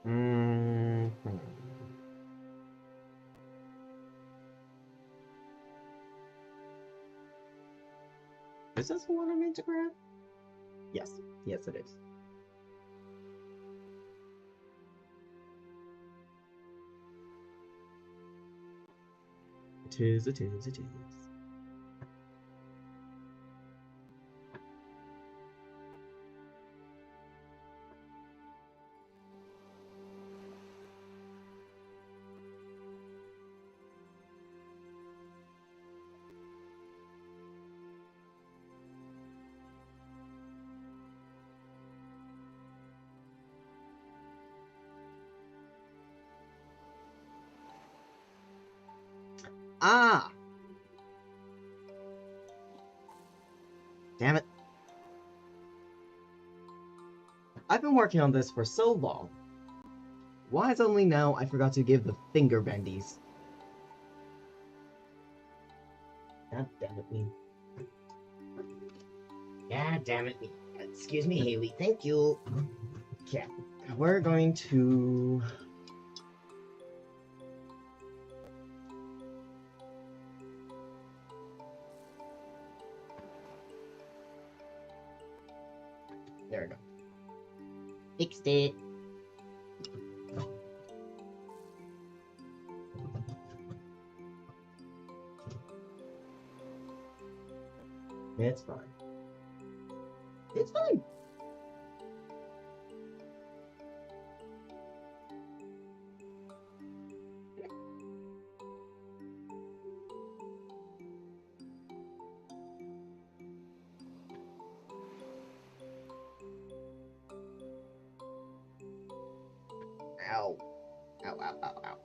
Speaker 1: Mm-hmm. Is this the one I meant to grab? Yes. Yes, it is. It is, it is, it is. Ah! Damn it. I've been working on this for so long. Why is only now I forgot to give the finger bendies? God damn it, me. God damn it, me. Excuse me, Haley. Thank you. Okay. We're going to... There we go. Fixed it. It's fine. It's fine. Ow. Ow, ow, ow, ow.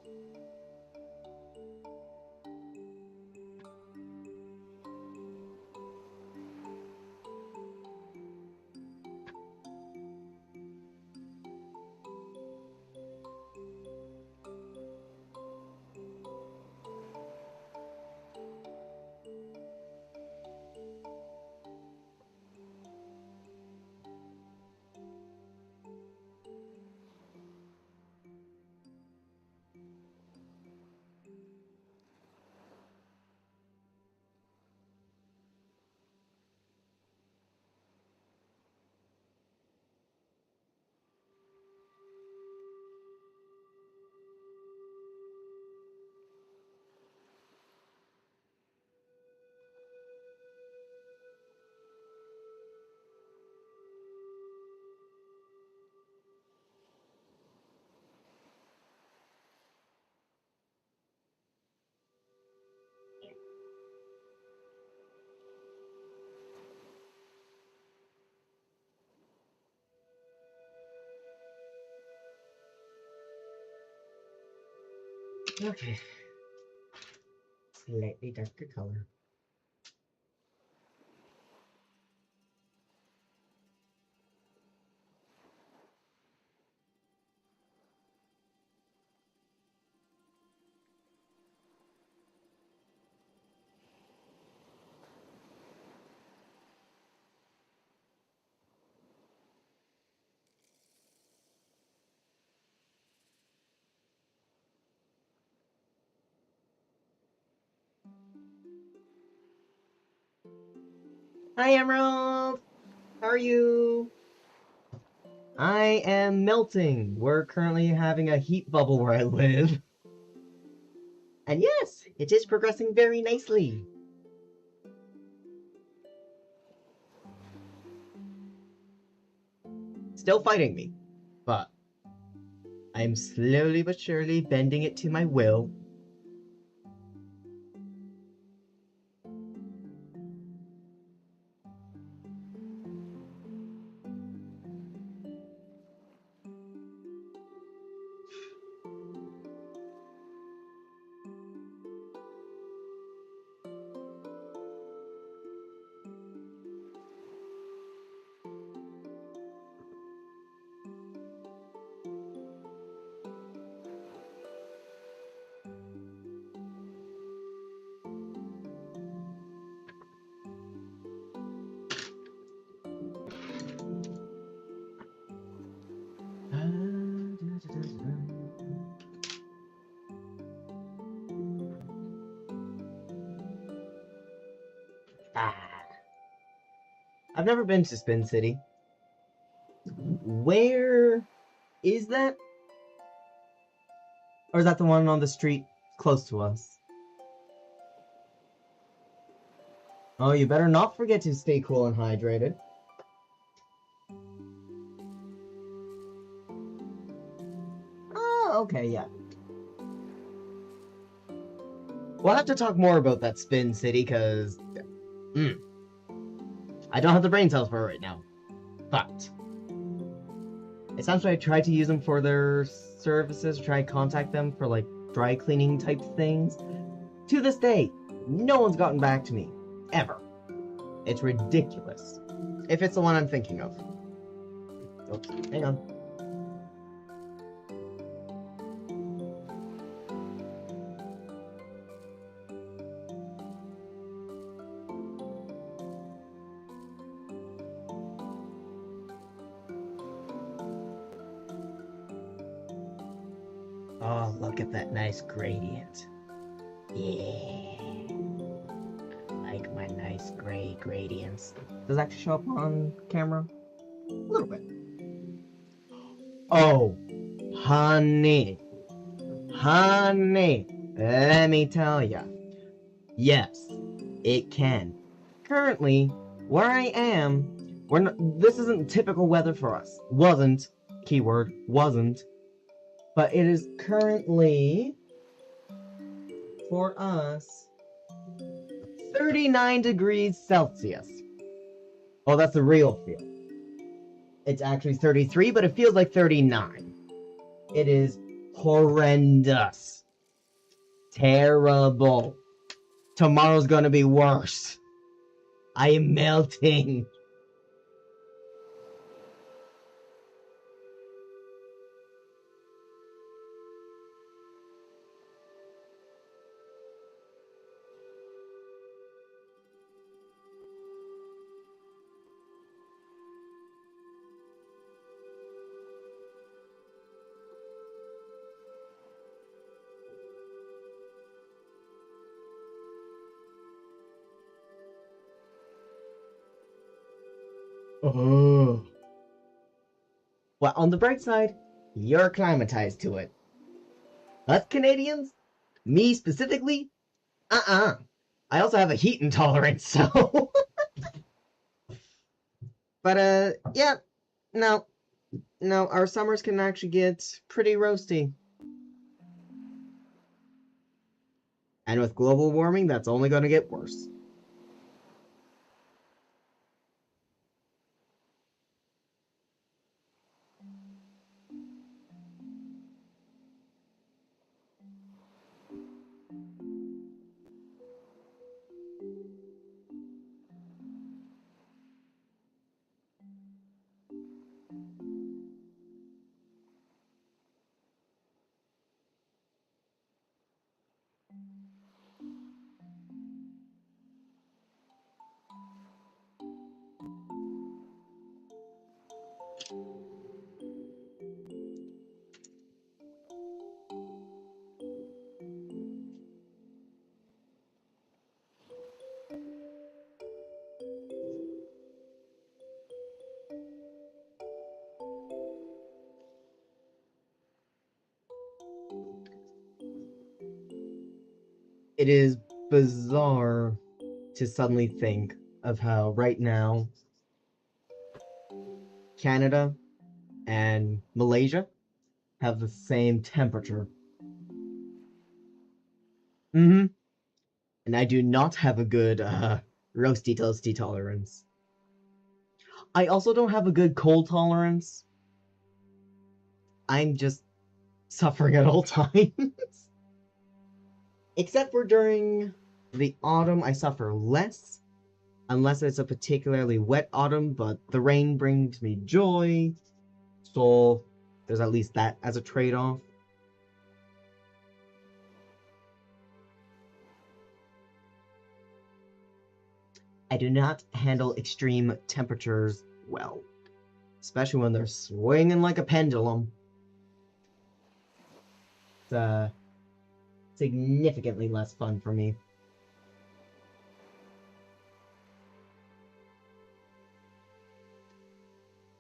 Speaker 1: Okay. Slightly darker color. Hi, Emerald! How are you? I am melting. We're currently having a heat bubble where I live. And yes, it is progressing very nicely. Still fighting me, but I'm slowly but surely bending it to my will. I've never been to Spin City. Where is that? Or is that the one on the street close to us? Oh, you better not forget to stay cool and hydrated. Oh, okay, yeah. We'll have to talk more about that Spin City, because... I don't have the brain cells for it right now. But... it sounds like I tried to use them for their services, try to contact them for, like, dry cleaning type things. To this day, no one's gotten back to me. Ever. It's ridiculous. If it's the one I'm thinking of. Oops, hang on. Oh, look at that nice gradient. Yeah. I like my nice gray gradients. Does it actually show up on camera? A little bit. Oh, honey. Honey. Let me tell ya. Yes, it can. Currently, where I am, this isn't typical weather for us. Wasn't. Keyword, wasn't. But it is currently, for us, 39 degrees Celsius. Oh, that's the real feel. It's actually 33, but it feels like 39. It is horrendous. Terrible. Tomorrow's gonna be worse. I am melting. Oh. Well, on the bright side, you're acclimatized to it. Us Canadians, me specifically, I also have a heat intolerance, so. But, yeah, no, our summers can actually get pretty roasty. And with global warming, that's only going to get worse. It is bizarre to suddenly think of how right now Canada and Malaysia have the same temperature. And I do not have a good roasty toasty tolerance. I also don't have a good cold tolerance. I'm just suffering at all times. Except for during the autumn, I suffer less. Unless it's a particularly wet autumn, but the rain brings me joy. So there's at least that as a trade-off. I do not handle extreme temperatures well. Especially when they're swinging like a pendulum. It's significantly less fun for me.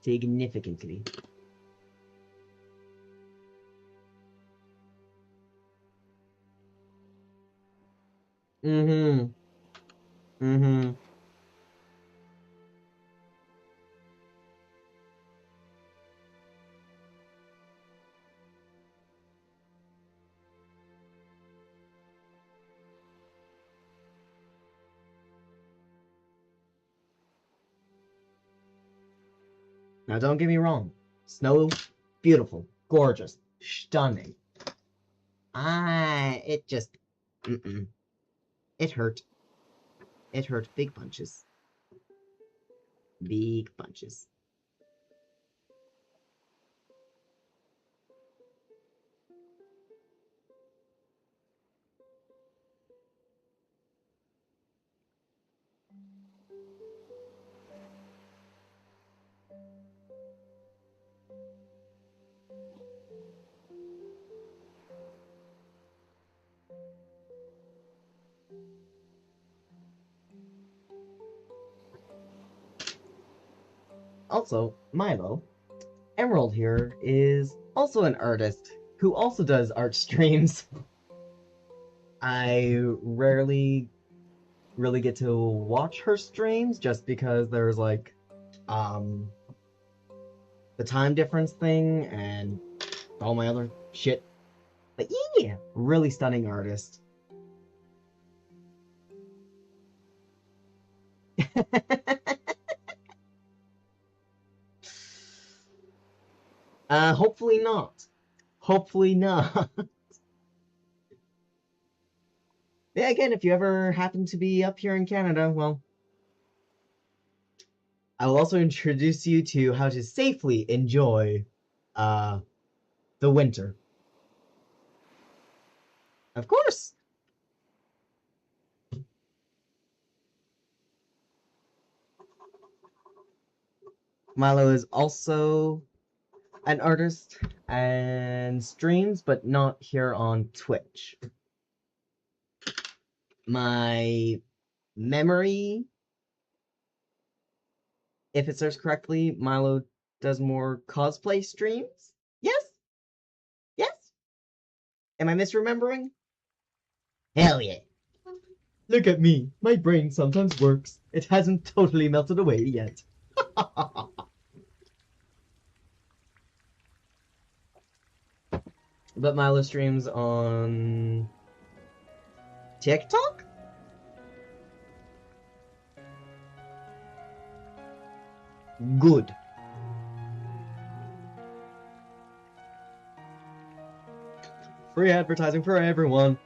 Speaker 1: Significantly. Mm-hmm. Mm-hmm. Now, don't get me wrong. Snow, beautiful, gorgeous, stunning. It just, mm-mm. It hurt. It hurt big punches. Big punches. Also, Milo, Emerald here is also an artist who also does art streams. I rarely really get to watch her streams just because there's like the time difference thing and all my other shit. But yeah, really stunning artist. Hopefully not. Hopefully not. Yeah, again, if you ever happen to be up here in Canada, well, I will also introduce you to how to safely enjoy the winter. Of course. Milo is also an artist and streams, but not here on Twitch. My memory, if it serves correctly, Milo does more cosplay streams? Yes? Yes? Am I misremembering? Hell yeah. Look at me. My brain sometimes works. It hasn't totally melted away yet. But Milo streams on TikTok? Good. Free advertising for everyone.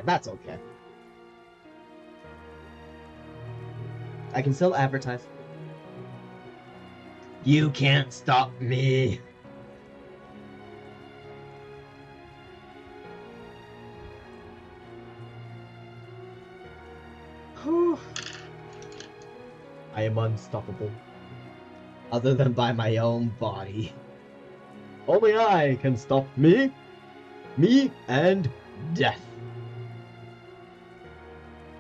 Speaker 1: That's okay. I can still advertise. You can't stop me. I am unstoppable. Other than by my own body. Only I can stop me. Me and death.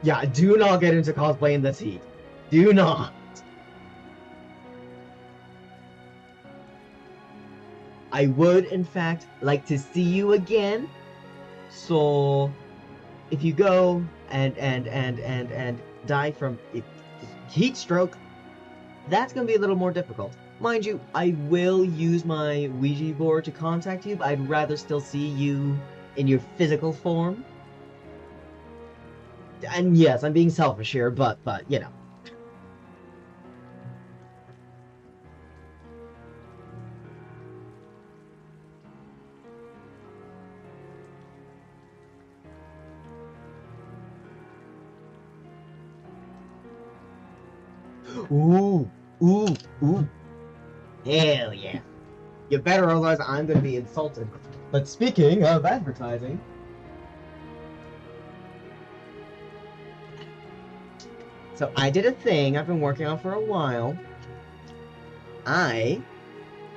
Speaker 1: Yeah, do not get into cosplay in this heat. Do not. I would, in fact, like to see you again. So, if you go and die from heat stroke, that's gonna be a little more difficult. Mind you, I will use my Ouija board to contact you, but I'd rather still see you in your physical form. And yes, I'm being selfish here, but you know. Ooh, ooh, ooh. Hell yeah. You better, otherwise I'm gonna be insulted. But speaking of advertising, So I did a thing I've been working on for a while. I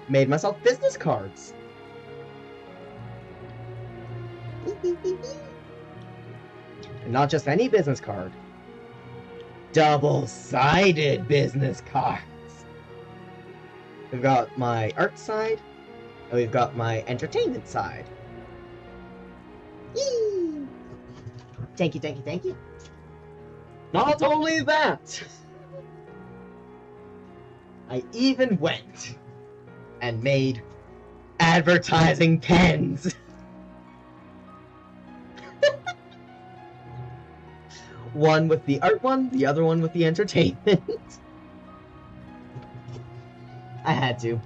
Speaker 1: made myself business cards. And not just any business card. Double-sided business cards. We've got my art side, and we've got my entertainment side. Yee! Thank you, thank you, thank you. Not only that, I even went and made advertising pens. One with the art one, the other one with the entertainment. I had to.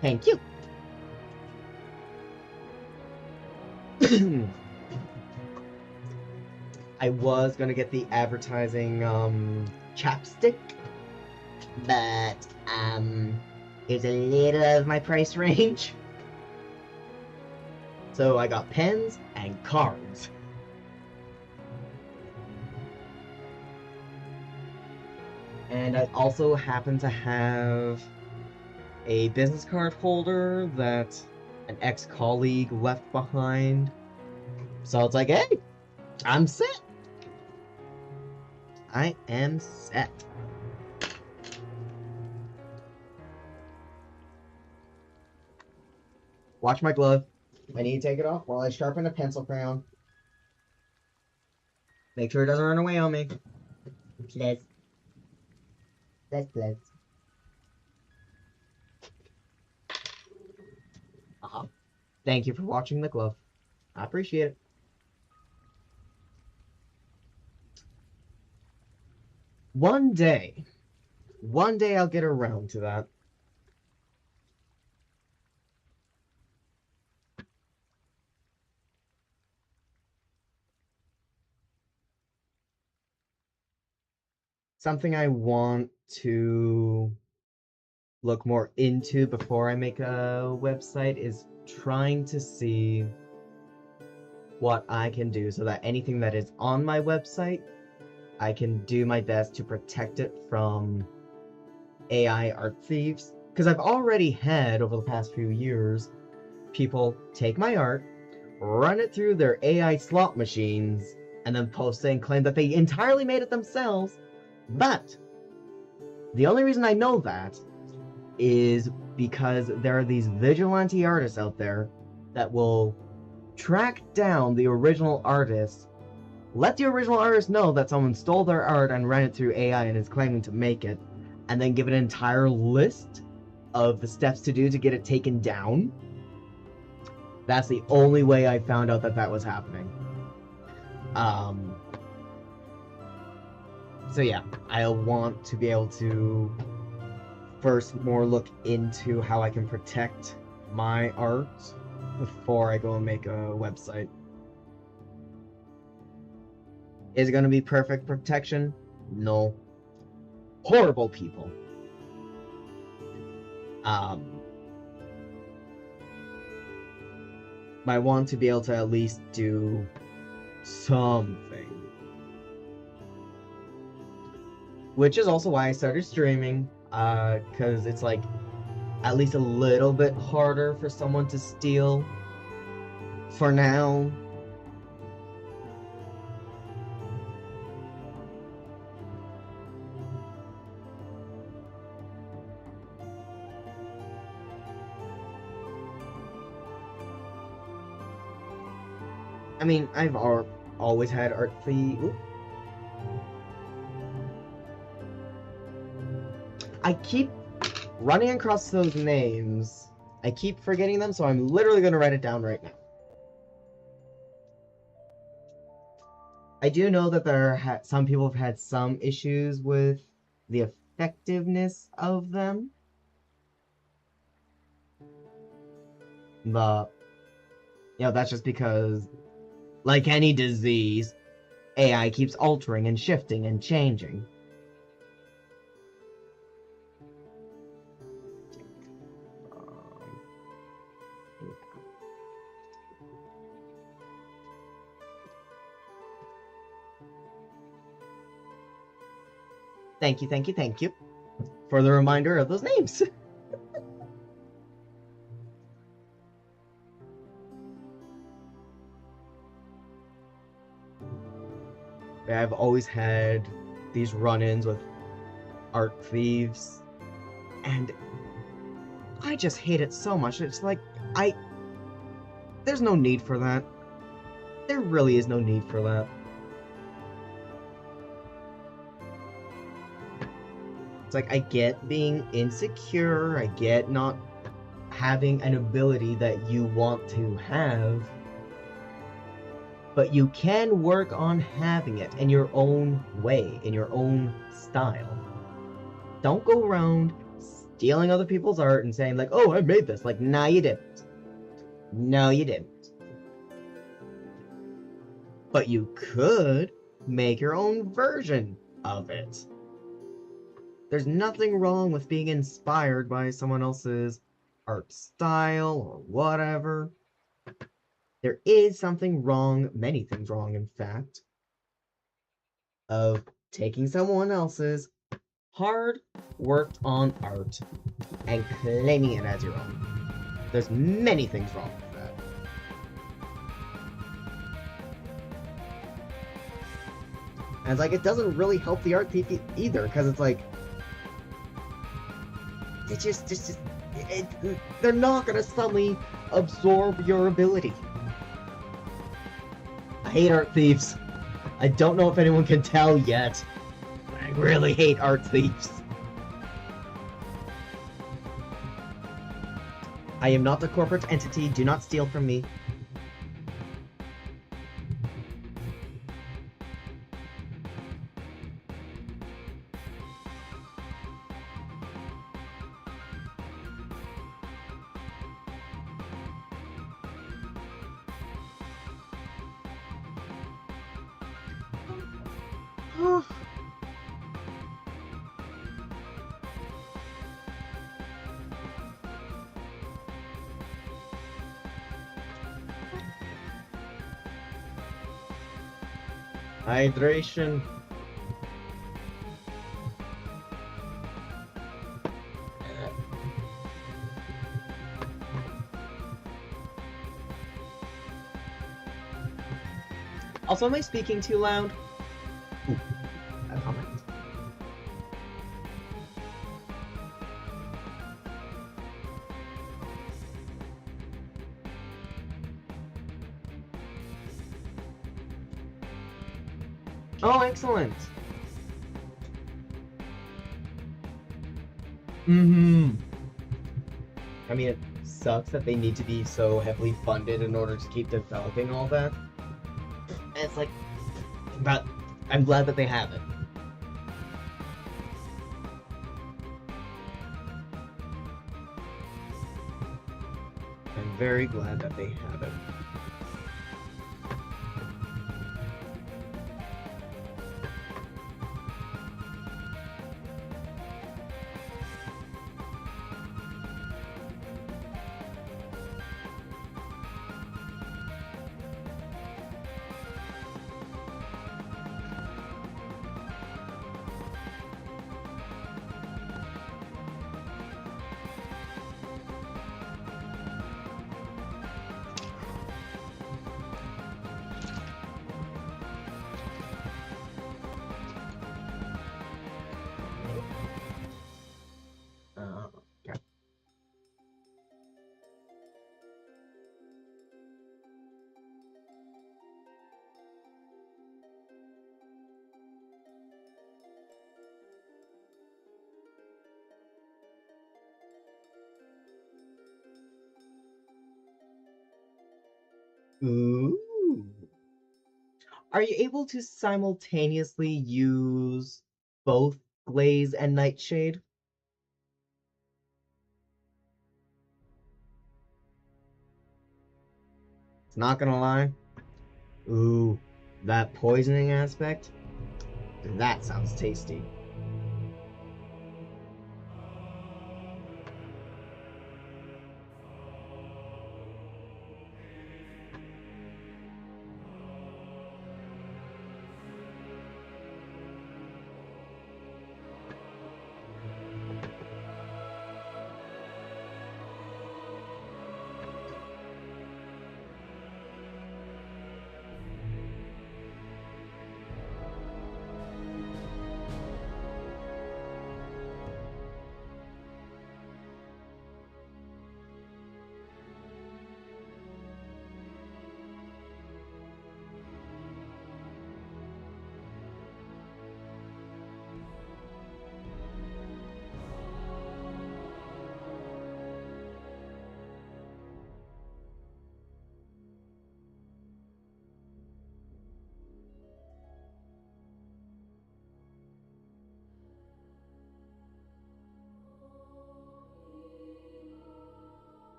Speaker 1: Thank you. I was gonna get the advertising chapstick, but it's a little out of my price range. So I got pens and cards. And I also happen to have a business card holder that an ex-colleague left behind. So it's like, hey, I'm set. I am set. Watch my glove. I need to take it off while I sharpen a pencil crayon. Make sure it doesn't run away on me. Please. Please. Thank you for watching the glove. I appreciate it. One day I'll get around to that. Something I want to look more into before I make a website is trying to see what I can do so that anything that is on my website, I can do my best to protect it from AI art thieves. Because I've already had, over the past few years, people take my art, run it through their AI slot machines, and then post it and claim that they entirely made it themselves. But the only reason I know that is because there are these vigilante artists out there that will track down the original artist, let the original artist know that someone stole their art and ran it through AI and is claiming to make it, and then give an entire list of the steps to do to get it taken down. That's the only way I found out that that was happening. So yeah, I'll want to be able to first more look into how I can protect my art before I go and make a website. Is it going to be perfect protection? No. Horrible people. I want to be able to at least do something. Which is also why I started streaming, because it's like at least a little bit harder for someone to steal for now. I mean, I've always had art thieves. I keep running across those names. I keep forgetting them, so I'm literally going to write it down right now. I do know that some people have had some issues with the effectiveness of them. But, that's just because, like any disease, AI keeps altering and shifting and changing. Thank you, thank you, thank you for the reminder of those names. I've always had these run-ins with art thieves, and I just hate it so much. It's like, there's no need for that. There really is no need for that. It's like, I get being insecure, I get not having an ability that you want to have, but you can work on having it in your own way, in your own style. Don't go around stealing other people's art and saying, like, oh, I made this. Like, nah, you didn't. No, you didn't. But you could make your own version of it. There's nothing wrong with being inspired by someone else's art style or whatever. There is something wrong, many things wrong, in fact, of taking someone else's hard worked on art and claiming it as your own. There's many things wrong with that. And it's like, it doesn't really help the art thief either, because it's like, they're not gonna suddenly absorb your ability. I hate art thieves. I don't know if anyone can tell yet, but I really hate art thieves. I am not a corporate entity. Do not steal from me. Hydration. Also, am I speaking too loud? Ooh, a comment. Oh, excellent. Mm-hmm. I mean, it sucks that they need to be so heavily funded in order to keep developing all that. And it's like, but I'm glad that they have it. I'm very glad that they have it. Okay. Ooh. Are you able to simultaneously use both Glaze and Nightshade? It's not gonna lie. Ooh, that poisoning aspect? That sounds tasty.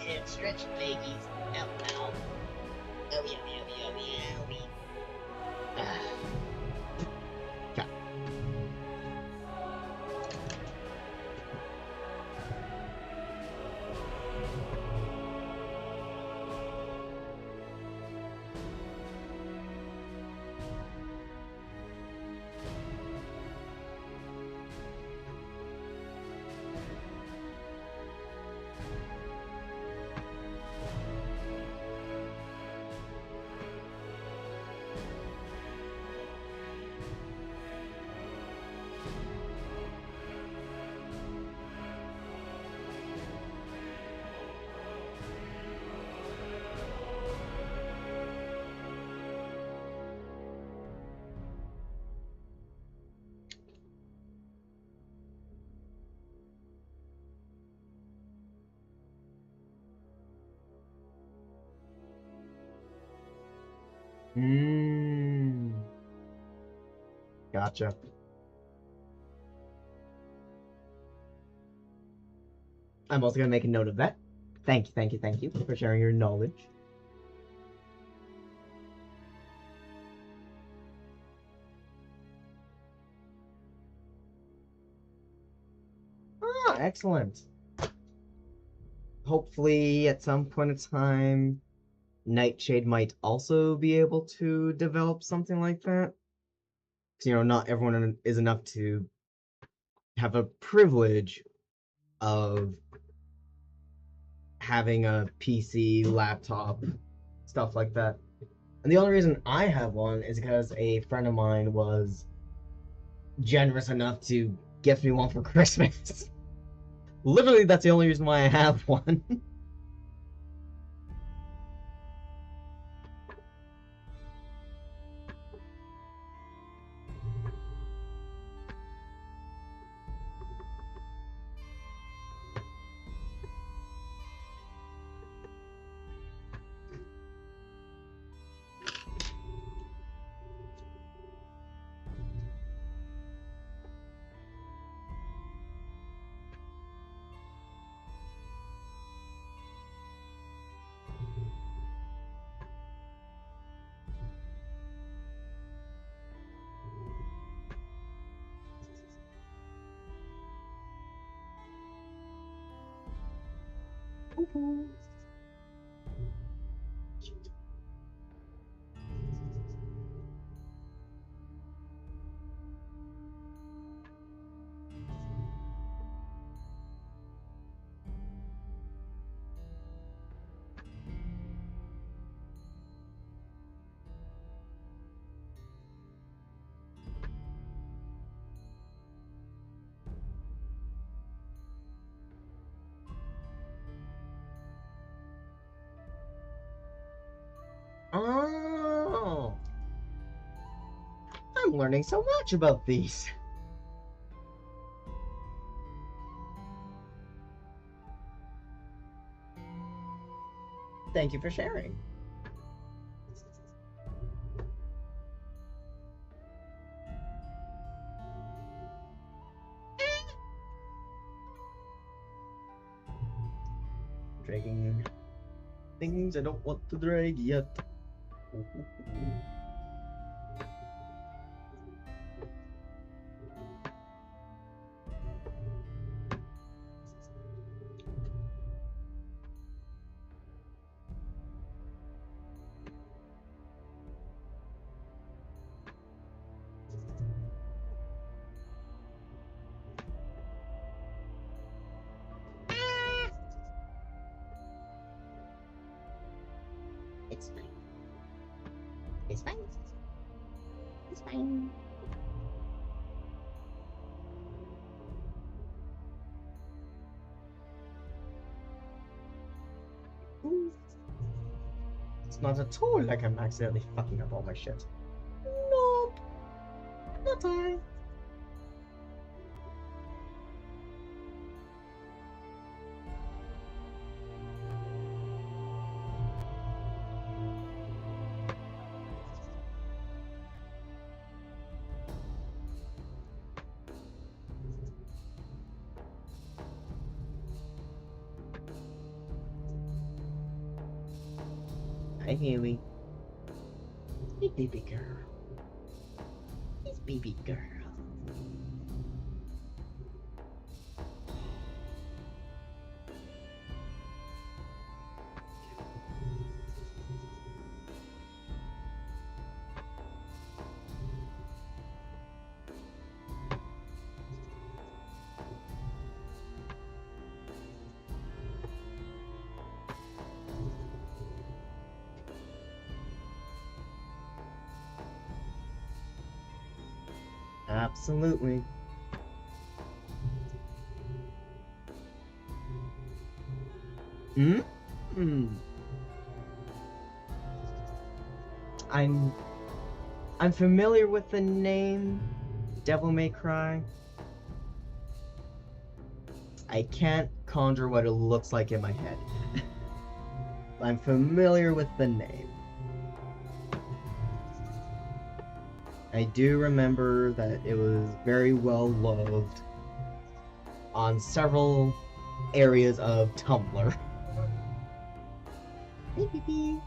Speaker 2: Yeah, stretch your leggies. Ow, ow. Oh, yeah, yeah, yeah, yeah, yeah.
Speaker 1: Okay. Gotcha. I'm also gonna make a note of that. Thank you, thank you, thank you for sharing your knowledge. Ah, excellent. Hopefully, at some point in time, Nightshade might also be able to develop something like that. Because, not everyone is enough to have a privilege of having a PC, laptop, stuff like that. And the only reason I have one is because a friend of mine was generous enough to gift me one for Christmas. Literally, that's the only reason why I have one. Oh, I'm learning so much about these. Thank you for sharing. Dragging things I don't want to drag yet.
Speaker 2: It's fine. It's fine. It's fine.
Speaker 1: It's not at all like I'm accidentally fucking up all my shit. Nope. Not I. Hi, Haley. Hey, baby girl. Hey, baby girl. Absolutely. Hmm? I'm familiar with the name Devil May Cry. I can't conjure what it looks like in my head. I'm familiar with the name. I do remember that it was very well loved on several areas of Tumblr. Hey, baby.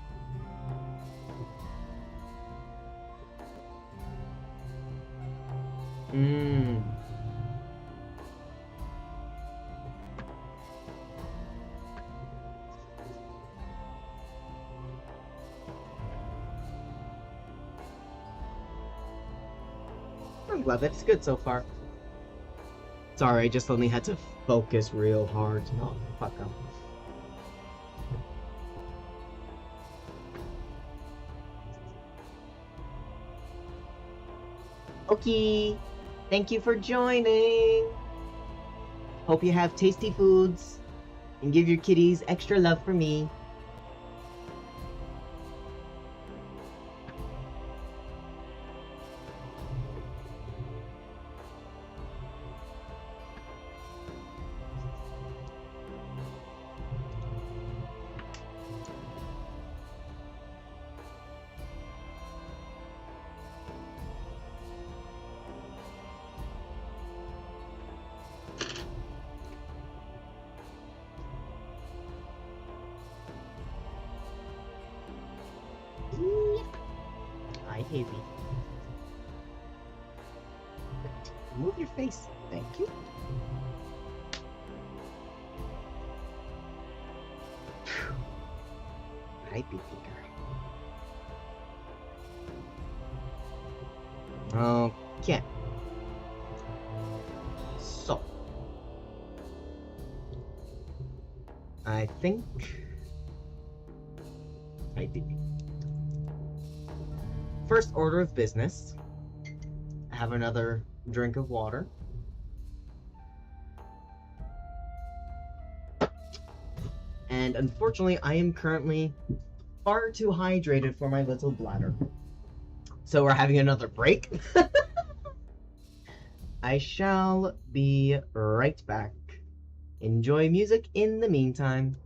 Speaker 1: I'm glad that it's good so far. Sorry, I just only had to focus real hard to not fuck up. Okay, thank you for joining. Hope you have tasty foods and give your kitties extra love for me. Hi, Haley. Move your face. Thank you. Hi, baby girl. Okay. So, I think I did. First order of business. Have another drink of water. And unfortunately, I am currently far too hydrated for my little bladder. So we're having another break. I shall be right back. Enjoy music in the meantime.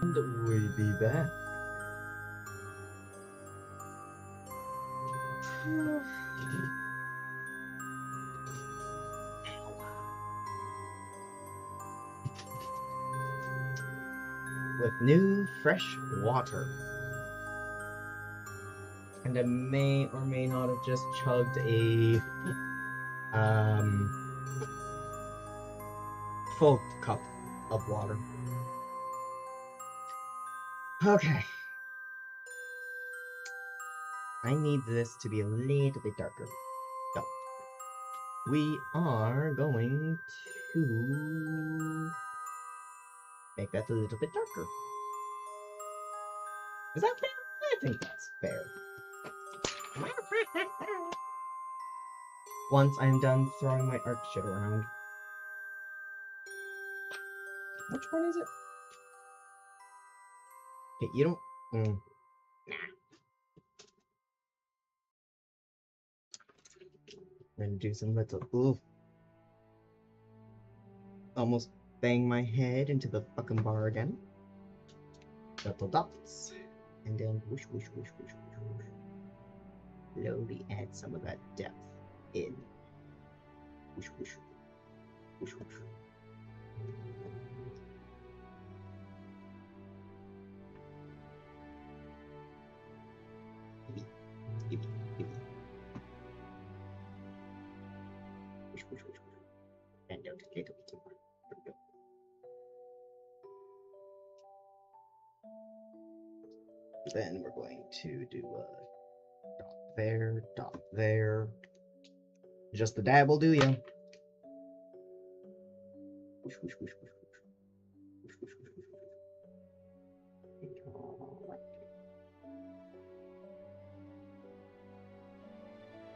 Speaker 1: And we'll be back. With new, fresh water. And I may or may not have just chugged a full cup of water. Okay. I need this to be a little bit darker. So, we are going to make that a little bit darker. Is that fair? I think that's fair. Once I'm done throwing my art shit around. Which one is it? Okay, you don't... I'm gonna do some little... Ooh. Almost bang my head into the fucking bar again. Little dots. And then whoosh, whoosh, whoosh, whoosh, whoosh, whoosh. Slowly add some of that depth in. Whoosh, whoosh. Whoosh, whoosh. Yippee, yippee. Whoosh, whoosh, whoosh, whoosh. And out a little bit more. There we go. Then we're going to do a dot there. Just a dab will do ya. Whoosh, whoosh, whoosh, whoosh, whoosh. Whoosh, whoosh, whoosh, whoosh, whoosh.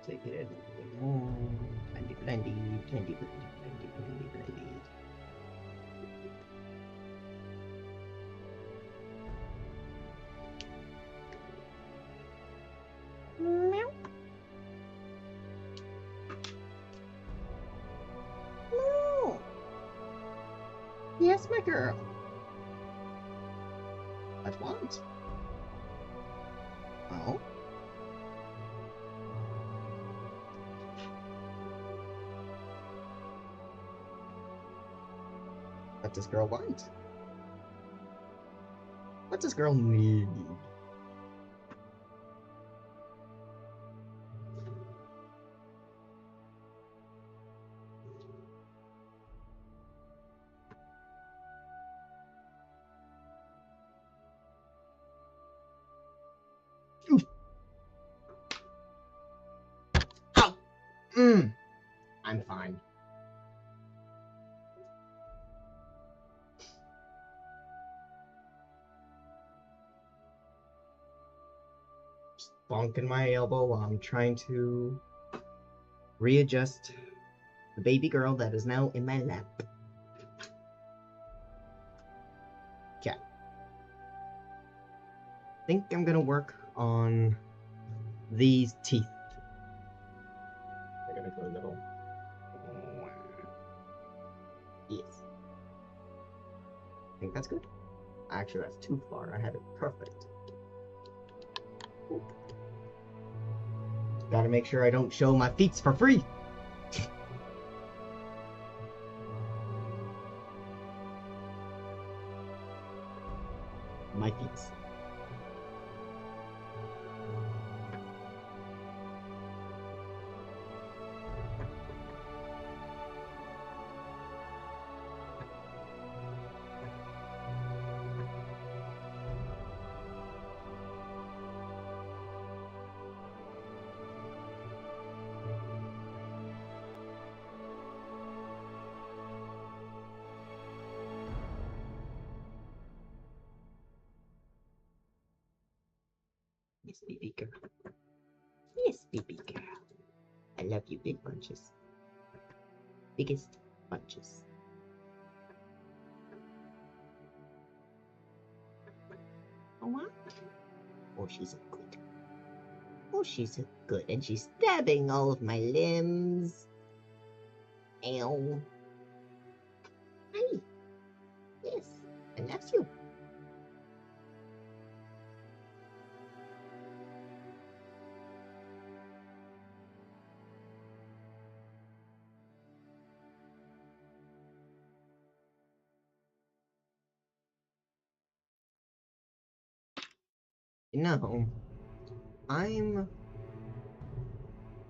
Speaker 1: Take it in. Blendy, blendy, blendy, blendy, blendy, blendy, blendy.
Speaker 2: Meow. Moo.
Speaker 1: Yes, my girl. What want? Oh? What does girl want? What does girl need? Ooh. Ow! I'm fine. Just bonking my elbow while I'm trying to readjust the baby girl that is now in my lap. Okay. I think I'm gonna work on these teeth. They're gonna go a little. Yes. I think that's good. Actually, that's too far. I had it perfect. Ooh. Gotta make sure I don't show my feet for free. My feet. Yes, baby girl. Yes, baby girl. I love you, big bunches. Biggest bunches.
Speaker 2: Oh, what?
Speaker 1: Oh, she's a good. Oh, she's a good. And she's stabbing all of my limbs. Ow.
Speaker 2: Hey.
Speaker 1: Yes, I love you. No, I'm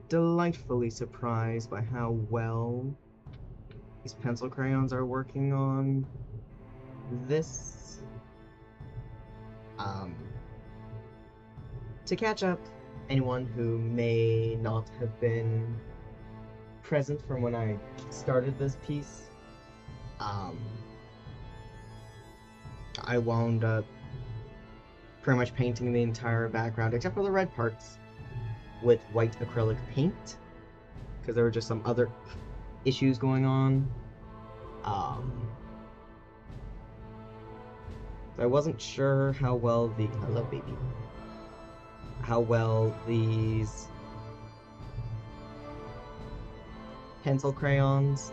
Speaker 1: delightfully surprised by how well these pencil crayons are working on this. To catch up, anyone who may not have been present from when I started this piece, I wound up pretty much painting the entire background, except for the red parts, with white acrylic paint, because there were just some other issues going on. So I wasn't sure how well hello baby, how well these pencil crayons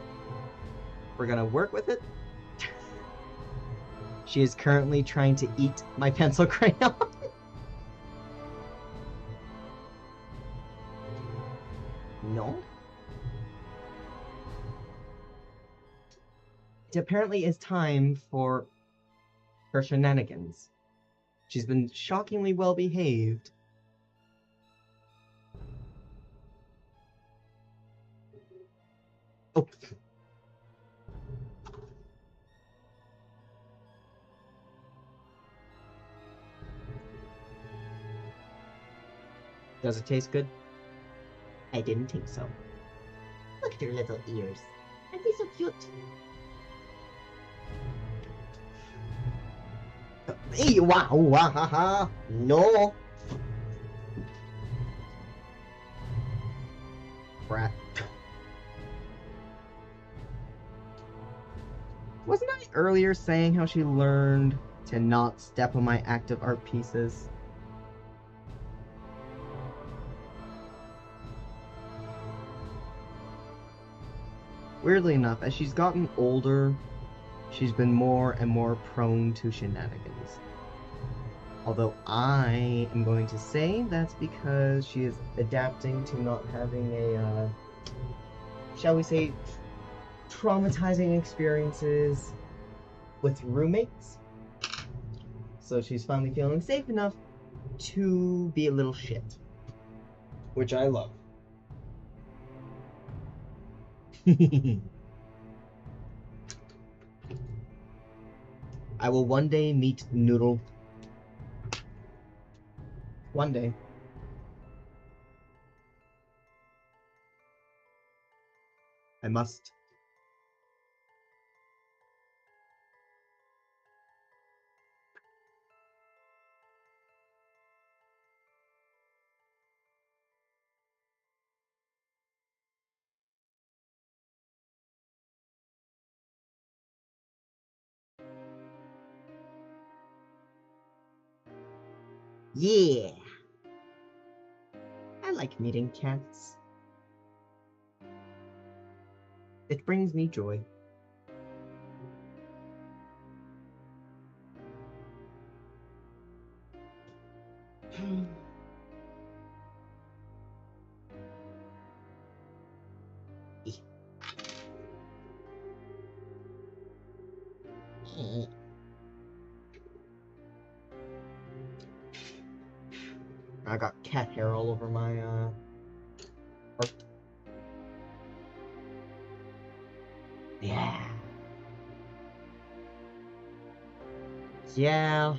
Speaker 1: were gonna work with it. She is currently trying to eat my pencil crayon. No. It apparently is time for her shenanigans. She's been shockingly well behaved. Oh. Does it taste good? I didn't think so.
Speaker 2: Look at her little ears. Aren't they so cute?
Speaker 1: Hey, wow, wow, ha, ha. No. Brat. Wasn't I earlier saying how she learned to not step on my active art pieces? Weirdly enough, as she's gotten older, she's been more and more prone to shenanigans. Although I am going to say that's because she is adapting to not having a, shall we say, traumatizing experiences with roommates. So she's finally feeling safe enough to be a little shit. Which I love. I will one day meet Noodle. One day. I must. Yeah. I like meeting cats. It brings me joy. I got cat hair all over my art. Yeah. Yeah.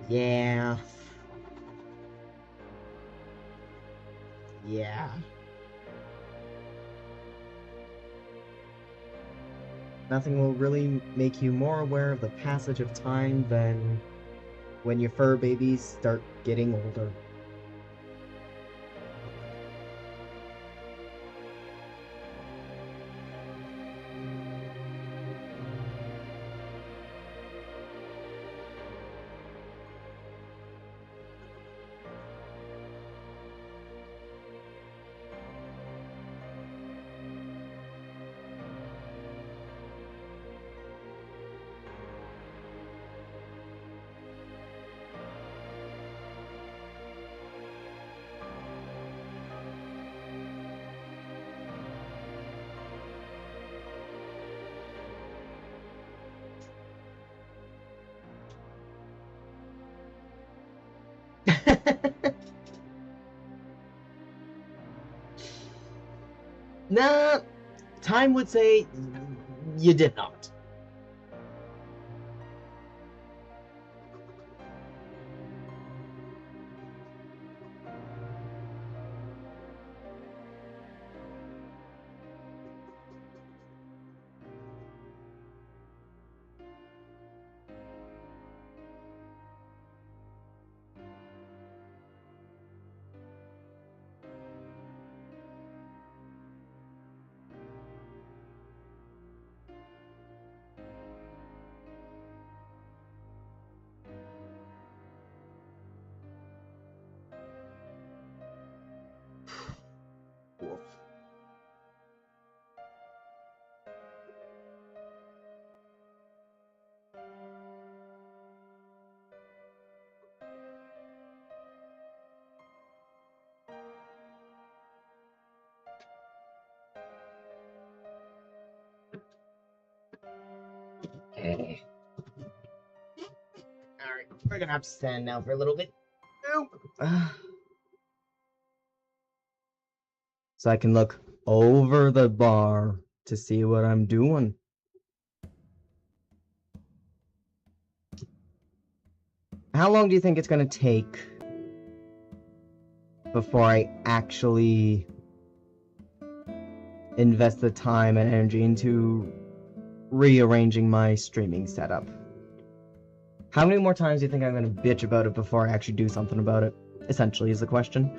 Speaker 1: Yeah. Yeah. Nothing will really make you more aware of the passage of time than when your fur babies start getting older. Nah, time would say you did not. Wolf. Okay. Alright, we're gonna have to stand now for a little bit. So I can look over the bar to see what I'm doing. How long do you think it's gonna take before I actually invest the time and energy into rearranging my streaming setup? How many more times do you think I'm gonna bitch about it before I actually do something about it? Essentially, is the question.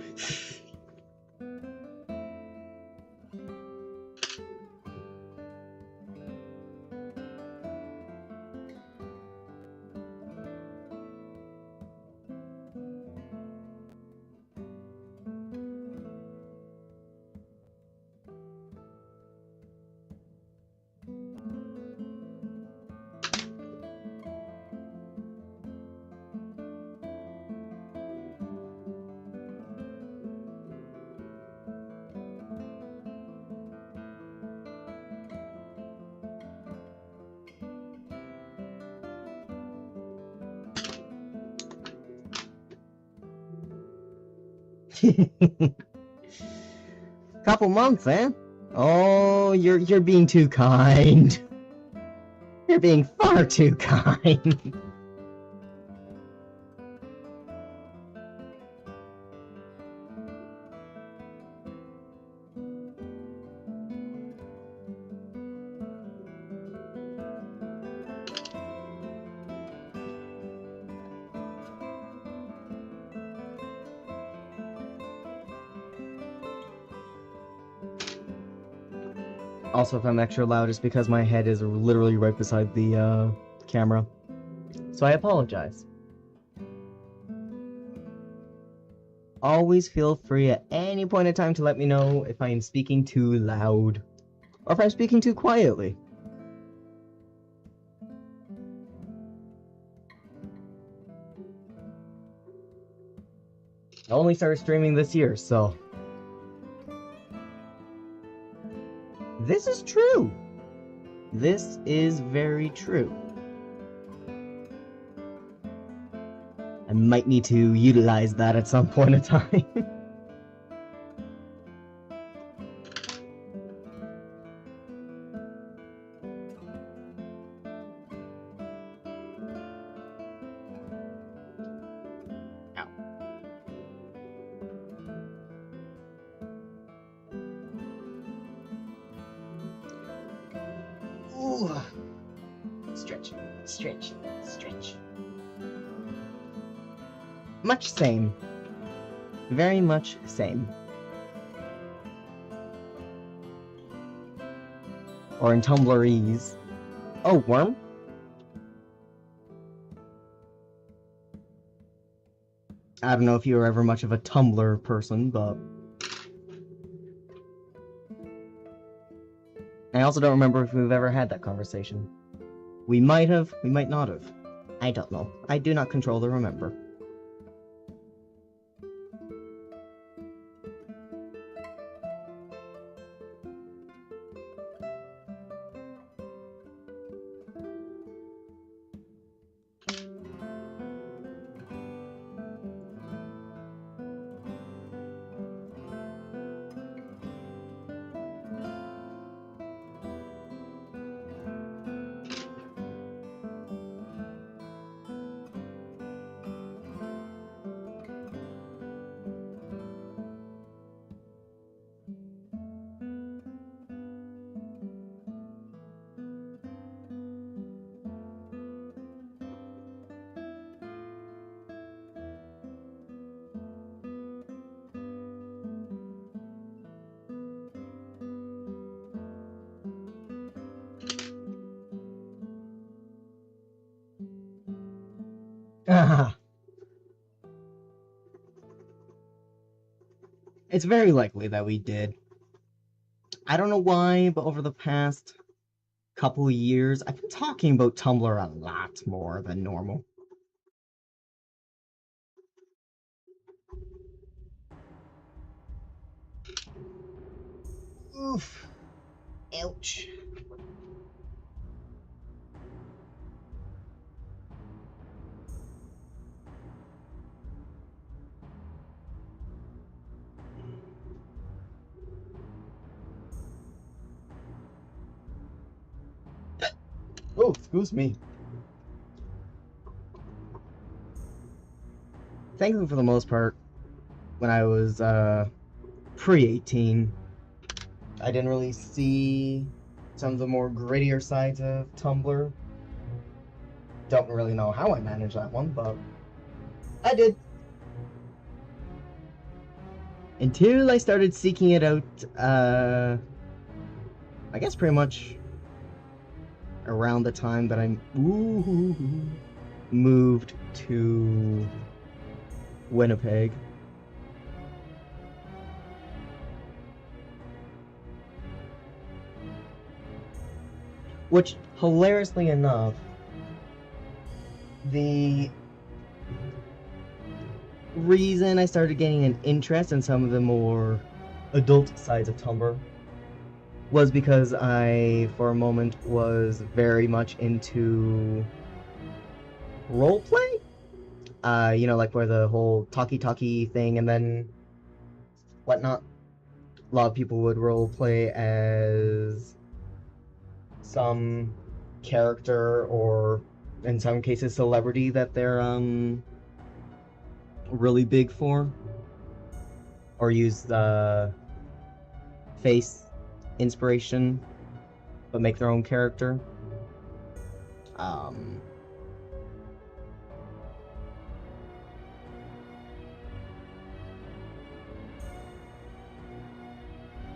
Speaker 1: Couple months, eh? Oh, you're being too kind. You're being far too kind. Also, if I'm extra loud, it's because my head is literally right beside the camera. So I apologize. Always feel free at any point in time to let me know if I am speaking too loud, or if I'm speaking too quietly. I only started streaming this year, so... This is true! This is very true. I might need to utilize that at some point in time. Ooh. Stretch, stretch, stretch. Much same. Very much same. Or in Tumblrese. Oh, worm? I don't know if you were ever much of a Tumblr person, but... I also don't remember if we've ever had that conversation. We might have, we might not have. I don't know. I do not control the remember. It's very likely that we did. I don't know why, but over the past couple of years, I've been talking about Tumblr a lot more than normal. Oof. Ouch. Oh, excuse me. Thankfully, for the most part, when I was pre-18, I didn't really see some of the more grittier sides of Tumblr. Don't really know how I managed that one, but I did. Until I started seeking it out, I guess pretty much around the time that I moved to Winnipeg. Which, hilariously enough, the reason I started getting an interest in some of the more adult sides of Tumblr was because I, for a moment, was very much into roleplay. Like where the whole talkie-talkie thing and then whatnot. A lot of people would roleplay as some character or, in some cases, celebrity that they're really big for, or use the face inspiration but make their own character.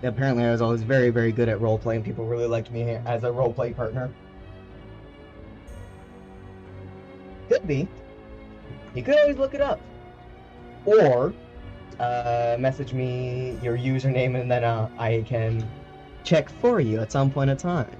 Speaker 1: Apparently I was always very, very good at roleplay, and people really liked me as a roleplay partner. Could be. You could always look it up. Or message me your username, and then I can check for you at some point in time.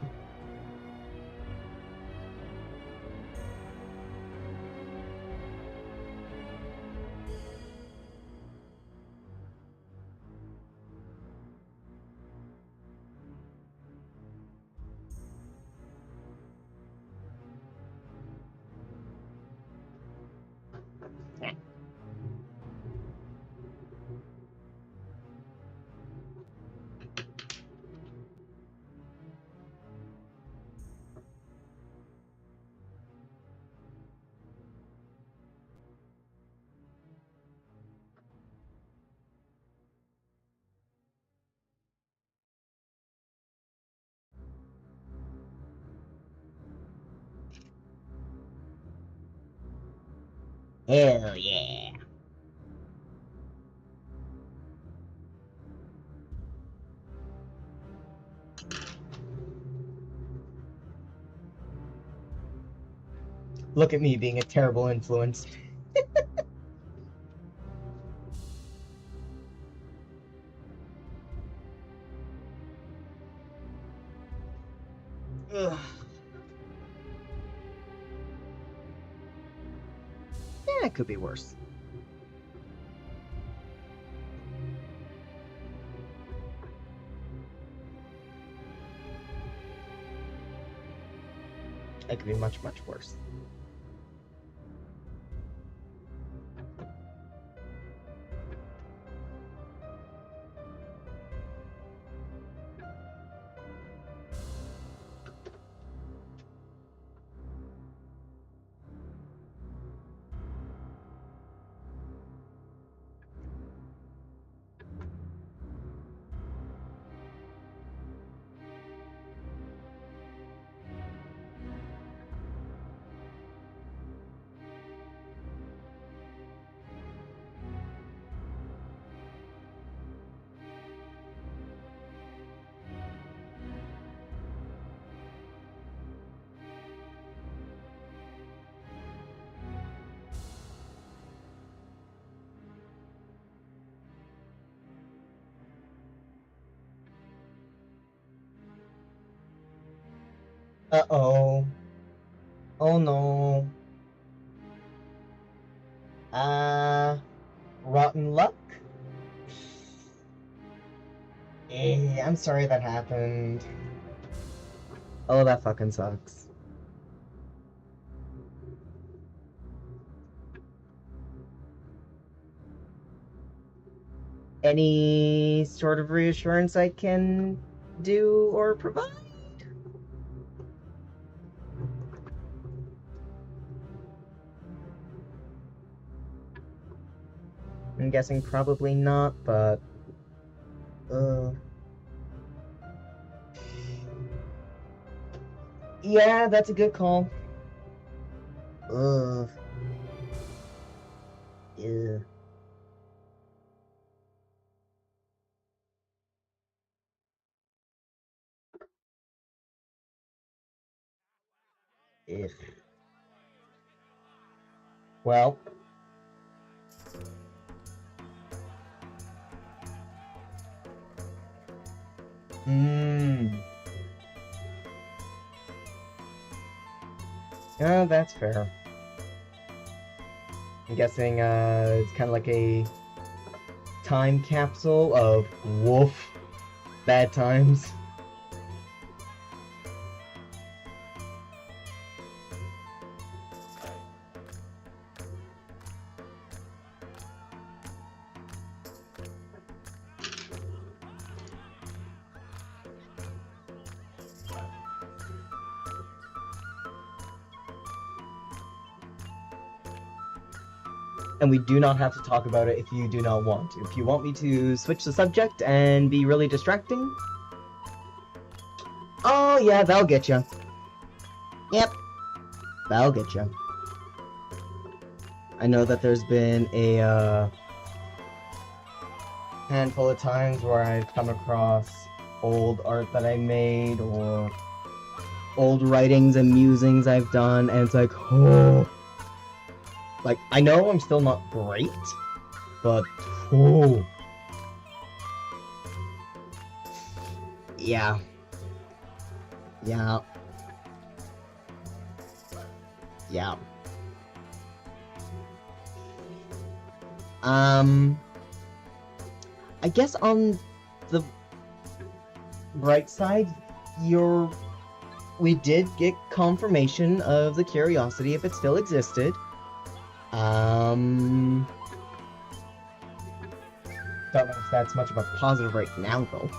Speaker 1: Hell yeah. Look at me being a terrible influence. Ugh. Yeah, it could be worse. It could be much, much worse. Uh-oh. Oh no. Rotten luck? I'm sorry that happened. Oh, that fucking sucks. Any sort of reassurance I can do or provide? I'm guessing probably not, but... Yeah, that's a good call. Ugh. Yeah. Ugh. Well. Yeah, that's fair. I'm guessing, it's kind of like a time capsule of woof bad times. And we do not have to talk about it if you do not want to. If you want me to switch the subject and be really distracting, oh yeah, that'll get you. Yep, that'll get you. I know that there's been a handful of times where I've come across old art that I made or old writings and musings I've done, and it's like, oh, like I know I'm still not great, but oh, yeah, yeah, yeah. I guess on the bright side, we did get confirmation of the curiosity if it still existed. Don't know if that's much of a positive right now, though.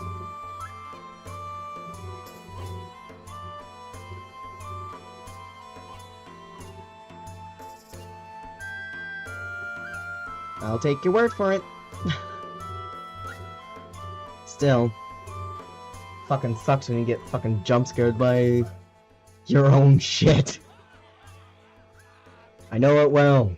Speaker 1: I'll take your word for it. Still, fucking sucks when you get fucking jump scared by your own shit. I know it well.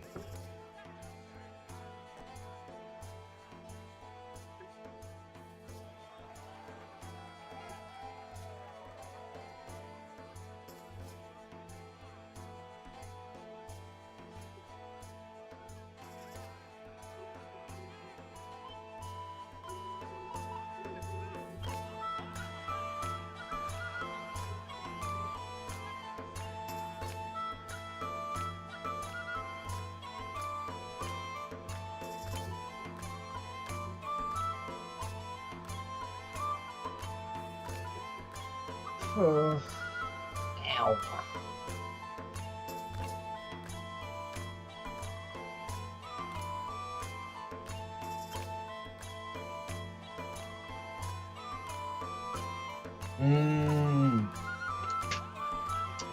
Speaker 1: Ow.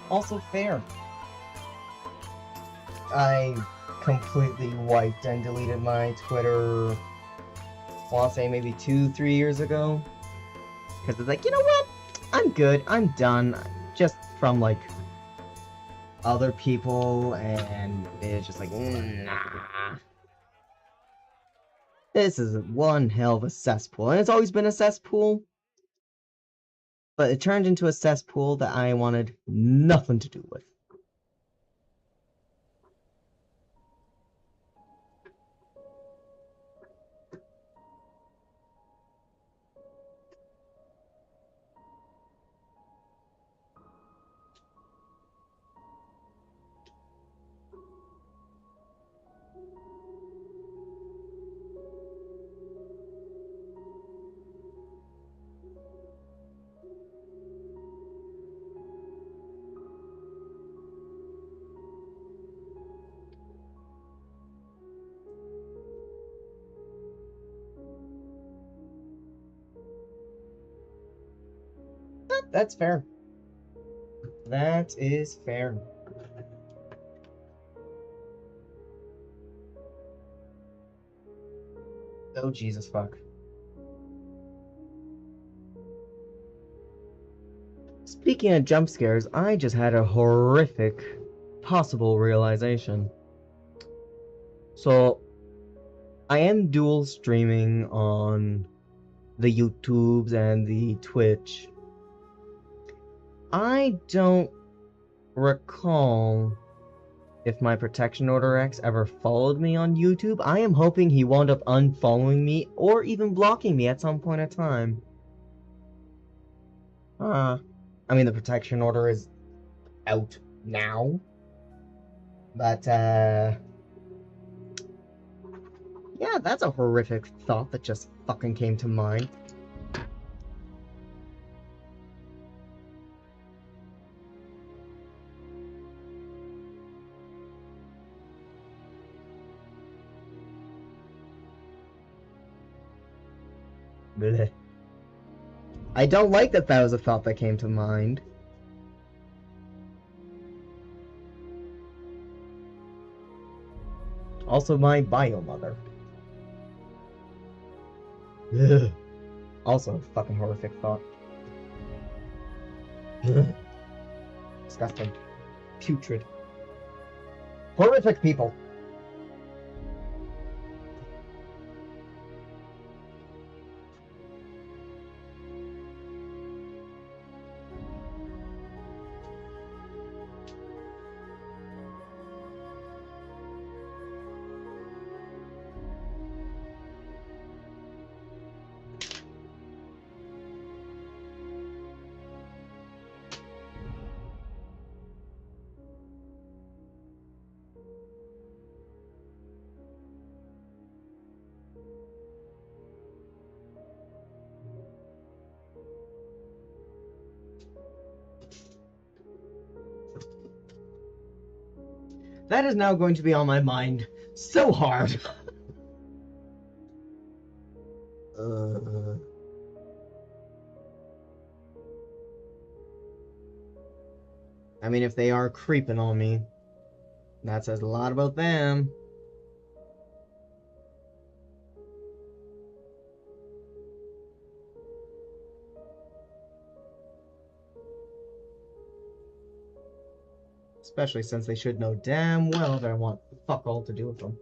Speaker 1: Also fair. I completely wiped and deleted my Twitter, I want to say maybe 2-3 years ago. Because it's like, you know what? I'm good. I'm done. Just from, like, other people, and it's just like, nah. This is one hell of a cesspool. And it's always been a cesspool. But it turned into a cesspool that I wanted nothing to do with. That's fair. That is fair. Oh, Jesus fuck. Speaking of jump scares, I just had a horrific possible realization. So, I am dual streaming on the YouTubes and the Twitch. I don't recall if my Protection Order X ever followed me on YouTube. I am hoping he wound up unfollowing me or even blocking me at some point in time. I mean, the Protection Order is out now. But, yeah, that's a horrific thought that just fucking came to mind. Blech. I don't like that that was a thought that came to mind. Also, my bio mother. Ugh. Also, fucking horrific thought. Ugh. Disgusting. Putrid. Horrific people. That is now going to be on my mind so hard. I mean, if they are creeping on me, that says a lot about them. Especially since they should know damn well that I want fuck all to do with them.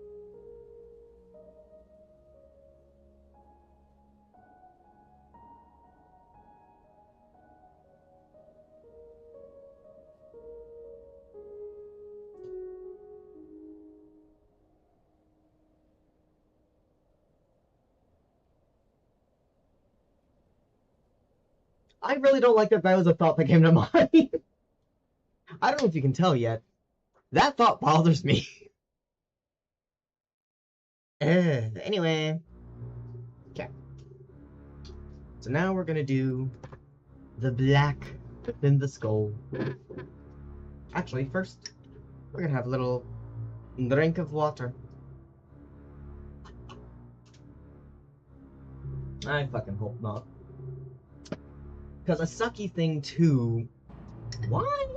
Speaker 1: I really don't like that that was a thought that came to mind. I don't know if you can tell yet. That thought bothers me. Anyway. Okay. So now we're gonna do the black within the skull. Actually, first, we're gonna have a little drink of water. I fucking hope not. Because a sucky thing too. Why?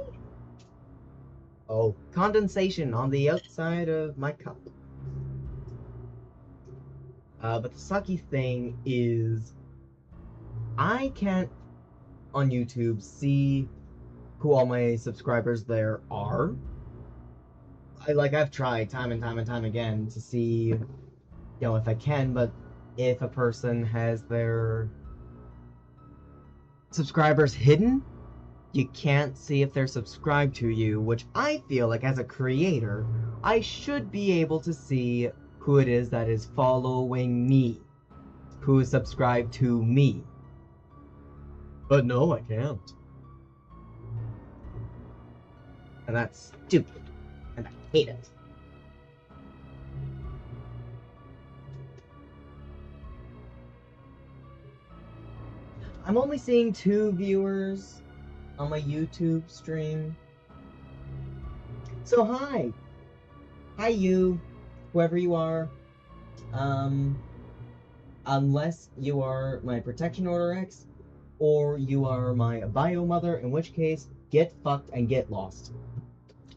Speaker 1: Oh, condensation on the outside of my cup. But the sucky thing is, I can't on YouTube see who all my subscribers there are. I've tried time and time again to see, if I can, but if a person has their subscribers hidden, you can't see if they're subscribed to you, which I feel like as a creator, I should be able to see who it is that is following me, who is subscribed to me. But no, I can't. And that's stupid. And I hate it. I'm only seeing 2 viewers on my YouTube stream. So hi. Hi you, whoever you are. Unless you are my Protection Order X, or you are my bio mother, in which case, get fucked and get lost.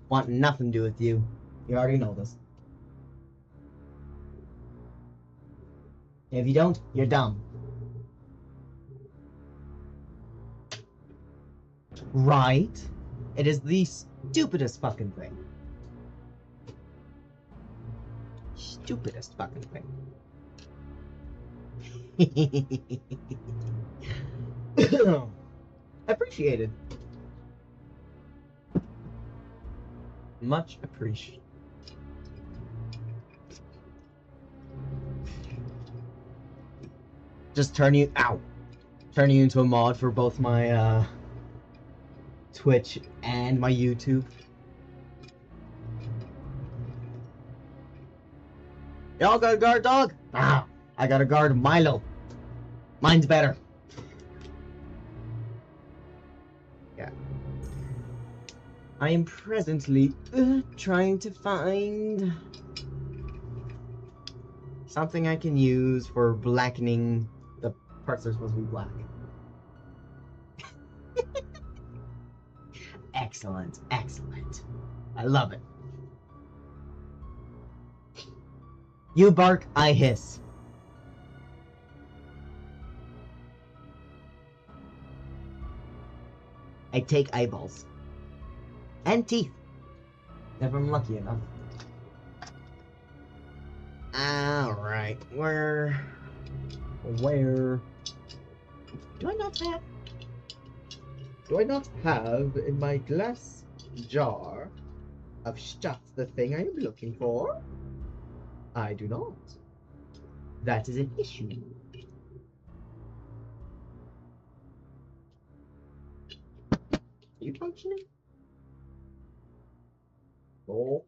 Speaker 1: Want nothing to do with you. You already know this. If you don't, you're dumb. Right? It is the stupidest fucking thing. Stupidest fucking thing. Appreciated. Much appreciated. Just turn you into a mod for both my Twitch and my YouTube. Y'all got a guard dog? Ah, I got a guard Milo. Mine's better. Yeah. I am presently trying to find something I can use for blackening the parts that are supposed to be black. Excellent, excellent. I love it. You bark, I hiss. I take eyeballs. And teeth. If I'm lucky enough. Alright, where do I not have in my glass jar of stuff the thing I am looking for? I do not. That is an issue. Are you functioning? Oh.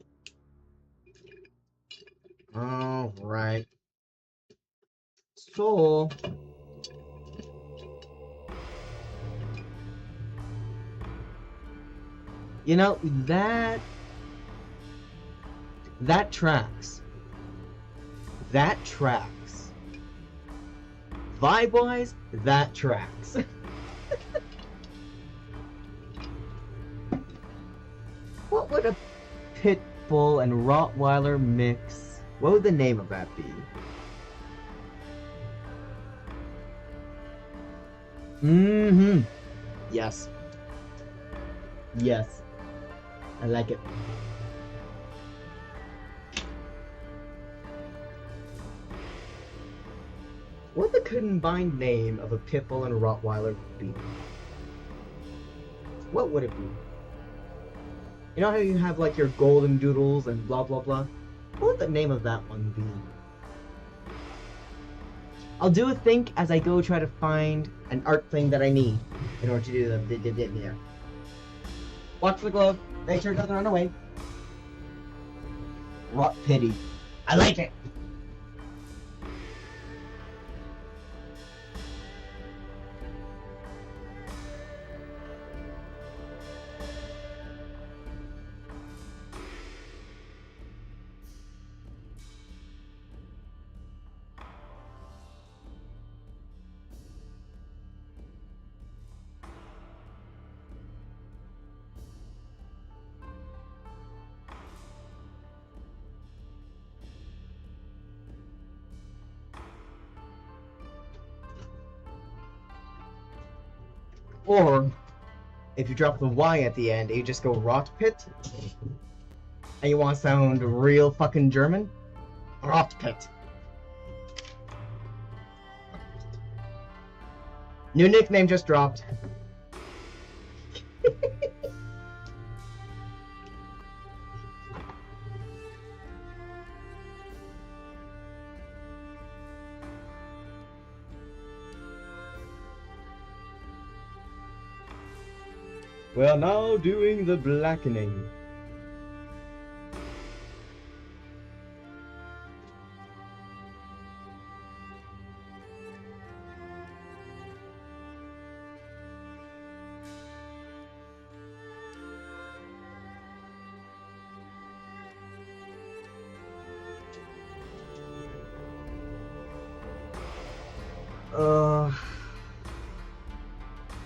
Speaker 1: Alright. So you know, that tracks. That tracks. Vibe-wise, that tracks. What would a pit bull and Rottweiler mix? What would the name of that be? Mm-hmm. Yes. Yes. I like it. What would the combined name of a pit bull and a Rottweiler be? What would it be? You know how you have like your golden doodles and blah blah blah? What would the name of that one be? I'll do a think as I go try to find an art thing that I need in order to do the there. Watch the glove. Make sure it doesn't run away. Rot pity. I like it. Or, if you drop the Y at the end and you just go Rot Pit, and you want to sound real fucking German, Rot Pit. New nickname just dropped. We are now doing the blackening.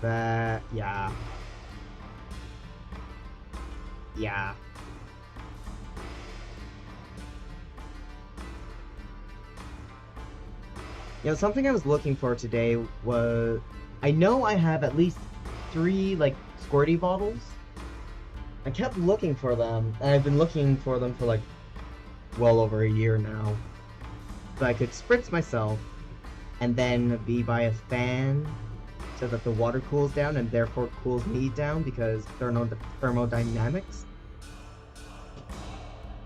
Speaker 1: That, yeah. Yeah. You know, something I was looking for today was... I know I have at least 3, like, squirty bottles. I kept looking for them, and I've been looking for them for, like, well over a year now. So I could spritz myself, and then be by a fan so that the water cools down and therefore cools me down because thermodynamics.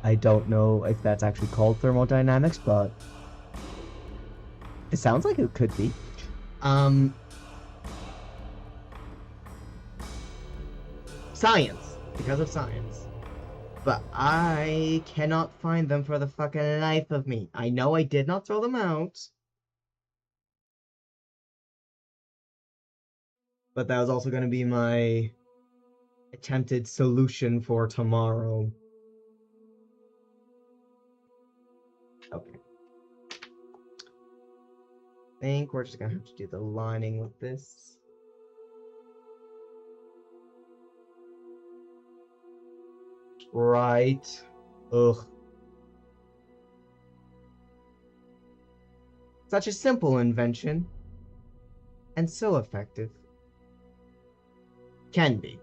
Speaker 1: I don't know if that's actually called thermodynamics, but it sounds like it could be. Science, because of science. But I cannot find them for the fucking life of me. I know I did not throw them out, but that was also going to be my attempted solution for tomorrow. Okay. I think we're just gonna have to do the lining with this. Right. Ugh. Such a simple invention. And so effective. Can be.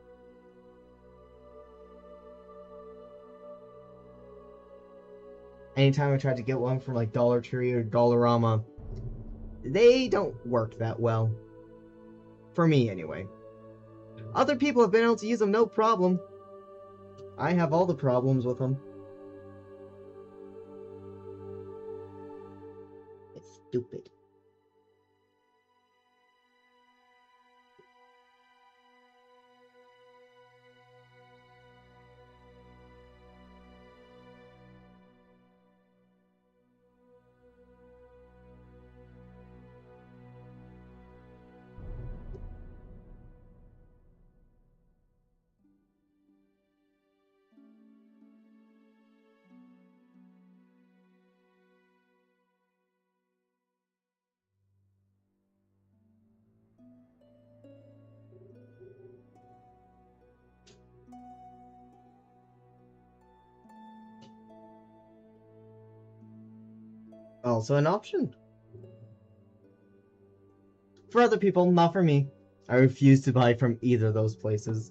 Speaker 1: Anytime I tried to get one from like Dollar Tree or Dollarama, they don't work that well. For me, anyway. Other people have been able to use them no problem. I have all the problems with them. It's stupid. Also an option. For other people, not for me. I refuse to buy from either of those places.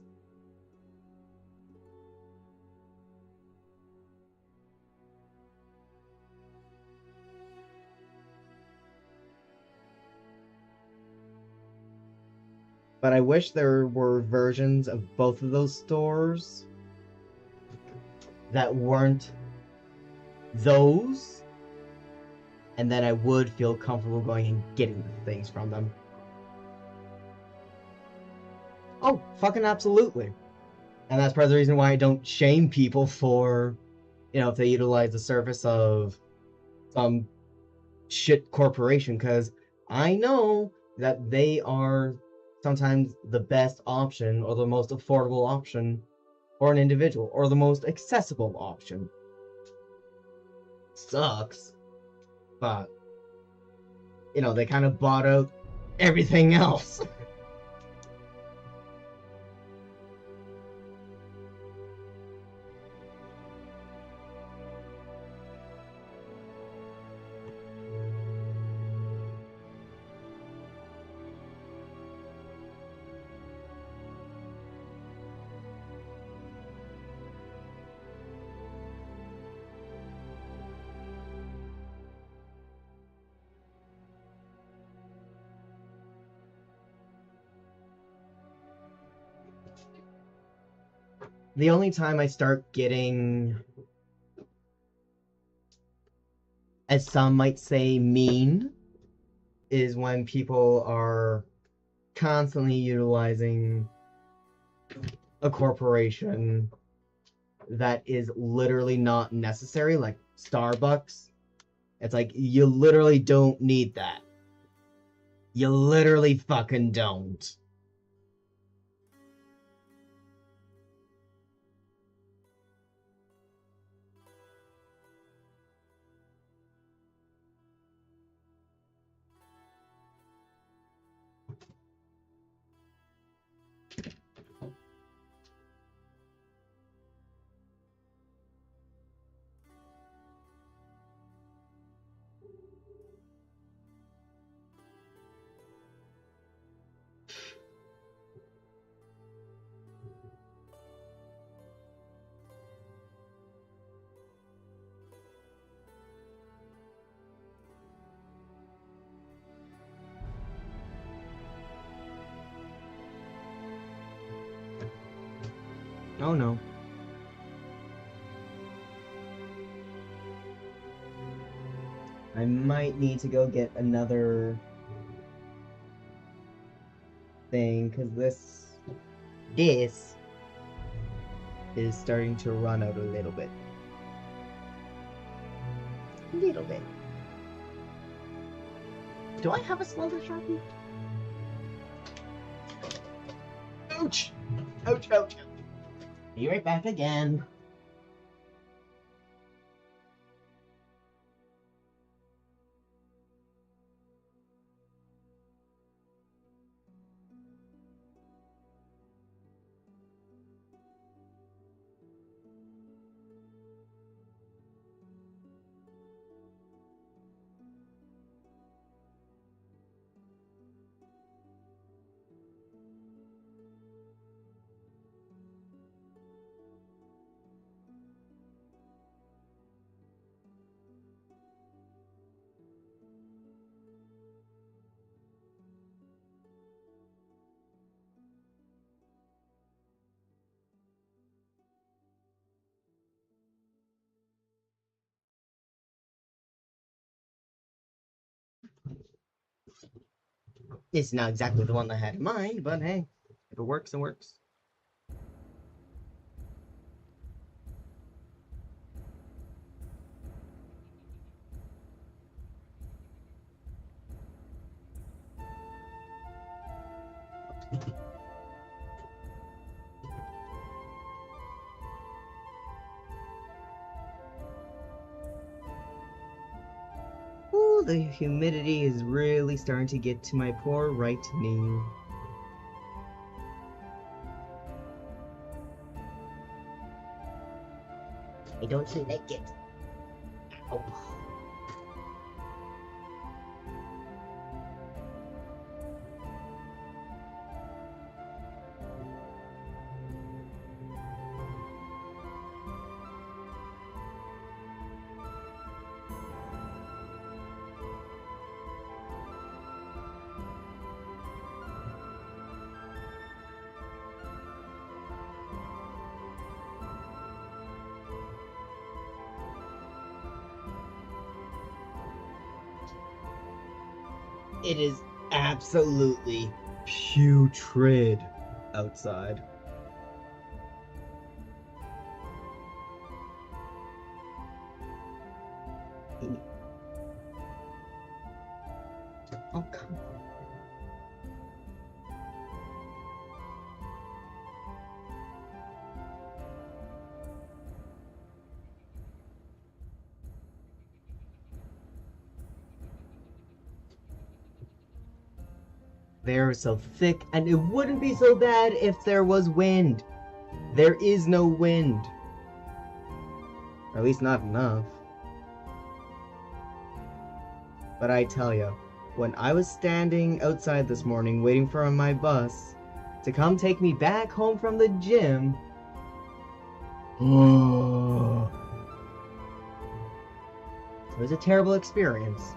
Speaker 1: But I wish there were versions of both of those stores that weren't those, and then I would feel comfortable going and getting things from them. Oh, fucking absolutely. And that's part of the reason why I don't shame people for, if they utilize the service of some shit corporation, because I know that they are sometimes the best option or the most affordable option for an individual or the most accessible option. Sucks, but they kind of bought out everything else. The only time I start getting, as some might say, mean, is when people are constantly utilizing a corporation that is literally not necessary, like Starbucks. It's like, you literally don't need that. You literally fucking don't. Oh no. I might need to go get another thing, because this is starting to run out a little bit. A little bit. Do I have a smolder sharpie? Ouch! Ouch, ouch, ouch. Be right back again. It's not exactly the one I had in mind, but hey, if it works, it works. Ooh, the humidity is really starting to get to my poor right knee. I don't like it. Ow. It is absolutely putrid outside. Oh, come on. They're so thick, and it wouldn't be so bad if there was wind. There is no wind. Or at least not enough. But I tell you, when I was standing outside this morning waiting for my bus to come take me back home from the gym, it was a terrible experience.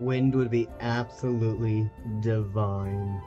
Speaker 1: Wind would be absolutely divine.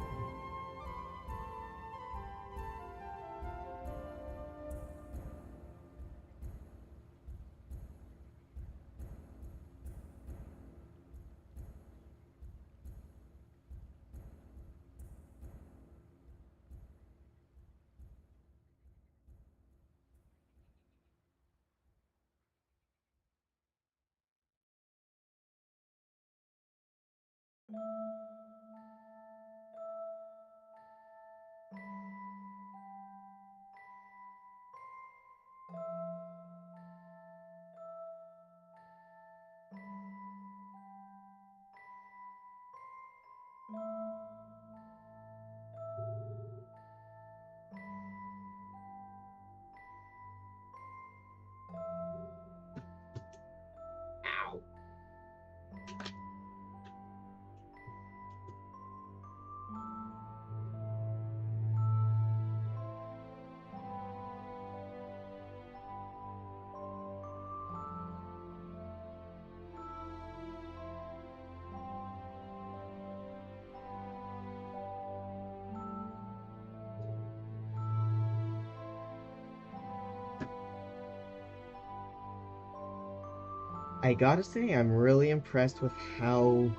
Speaker 1: I gotta say, I'm really impressed with how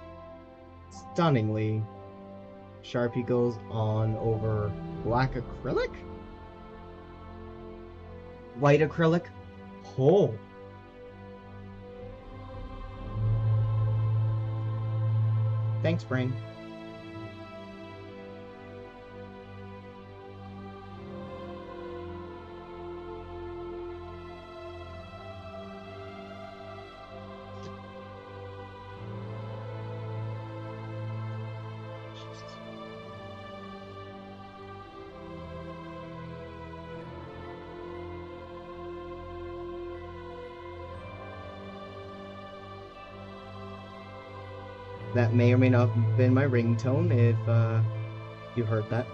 Speaker 1: stunningly Sharpie goes on over black acrylic? White acrylic? Oh. Thanks, brain. That may or may not have been my ringtone if you heard that.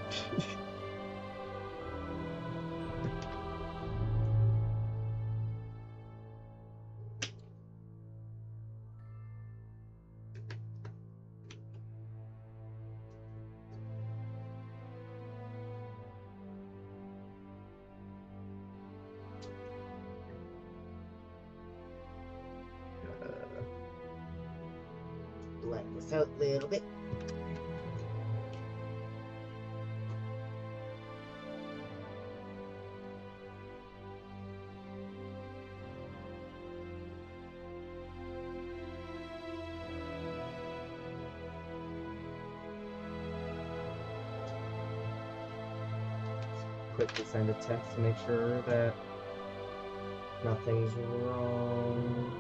Speaker 1: Blend this out a little bit. Quickly send a text to make sure that nothing's wrong.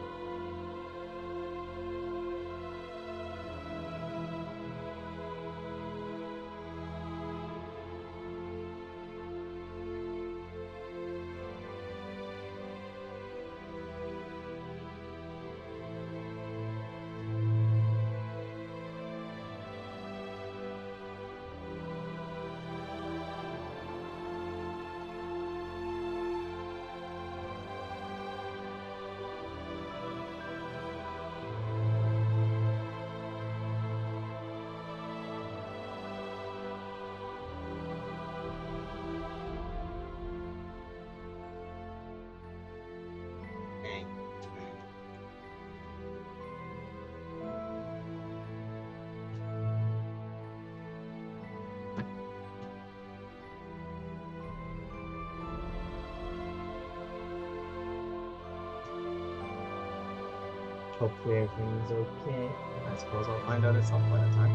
Speaker 1: Hopefully everything's okay. I suppose I'll find out at some point in time.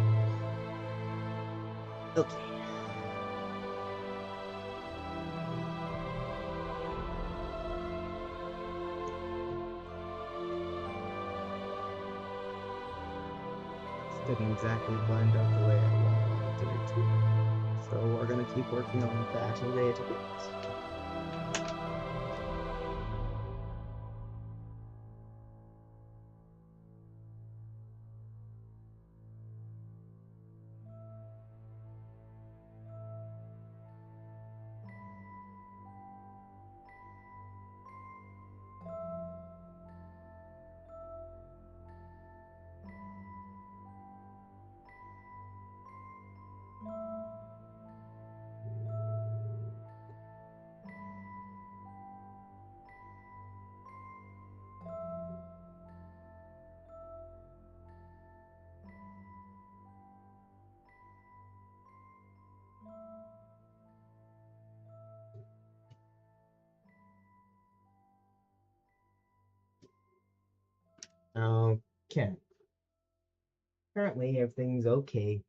Speaker 1: Okay. This didn't exactly blend out the way I wanted it to. So we're gonna keep working on that a little bit. Okay. Apparently everything's okay.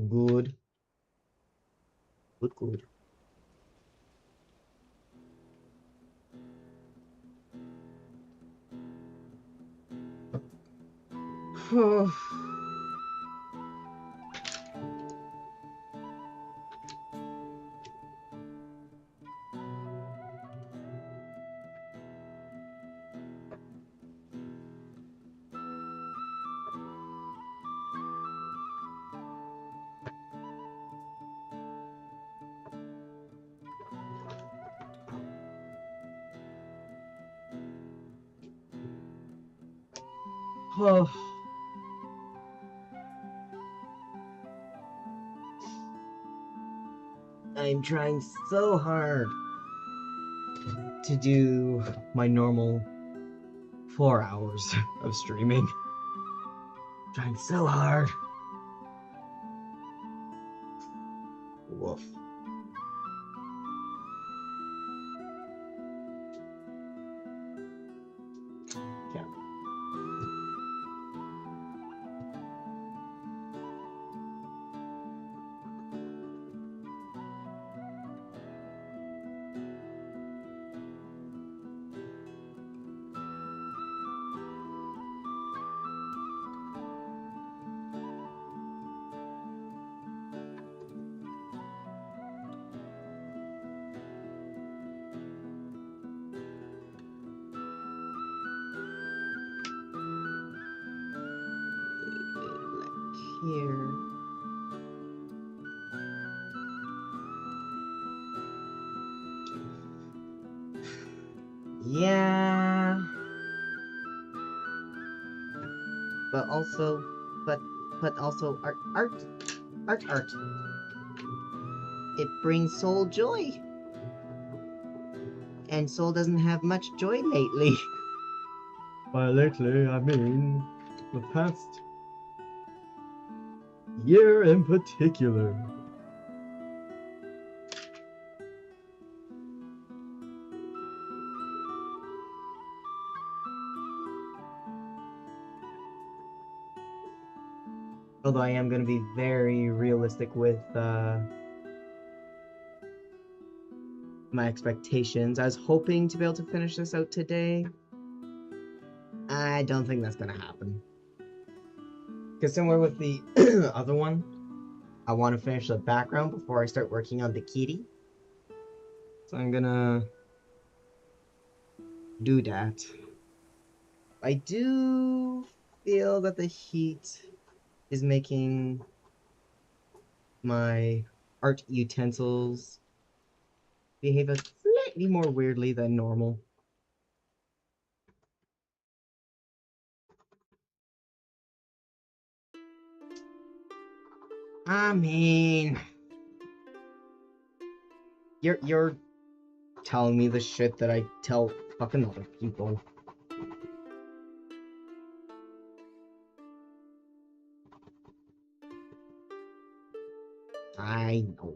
Speaker 1: Good. Good. Oh. I'm trying so hard. to do my normal 4 hours of streaming. Trying so hard. Woof. Yeah. Here. Yeah. But also, but also art. It brings Soul joy. And Soul doesn't have much joy lately. By lately, I mean the past year in particular. Although I am going to be very realistic with my expectations. I was hoping to be able to finish this out today. I don't think that's going to happen. Because similar with the other one, I want to finish the background before I start working on the kitty. So I'm gonna do that. I do feel that the heat is making my art utensils behave a slightly more weirdly than normal. I mean, you're telling me the shit that I tell fucking other people. I know.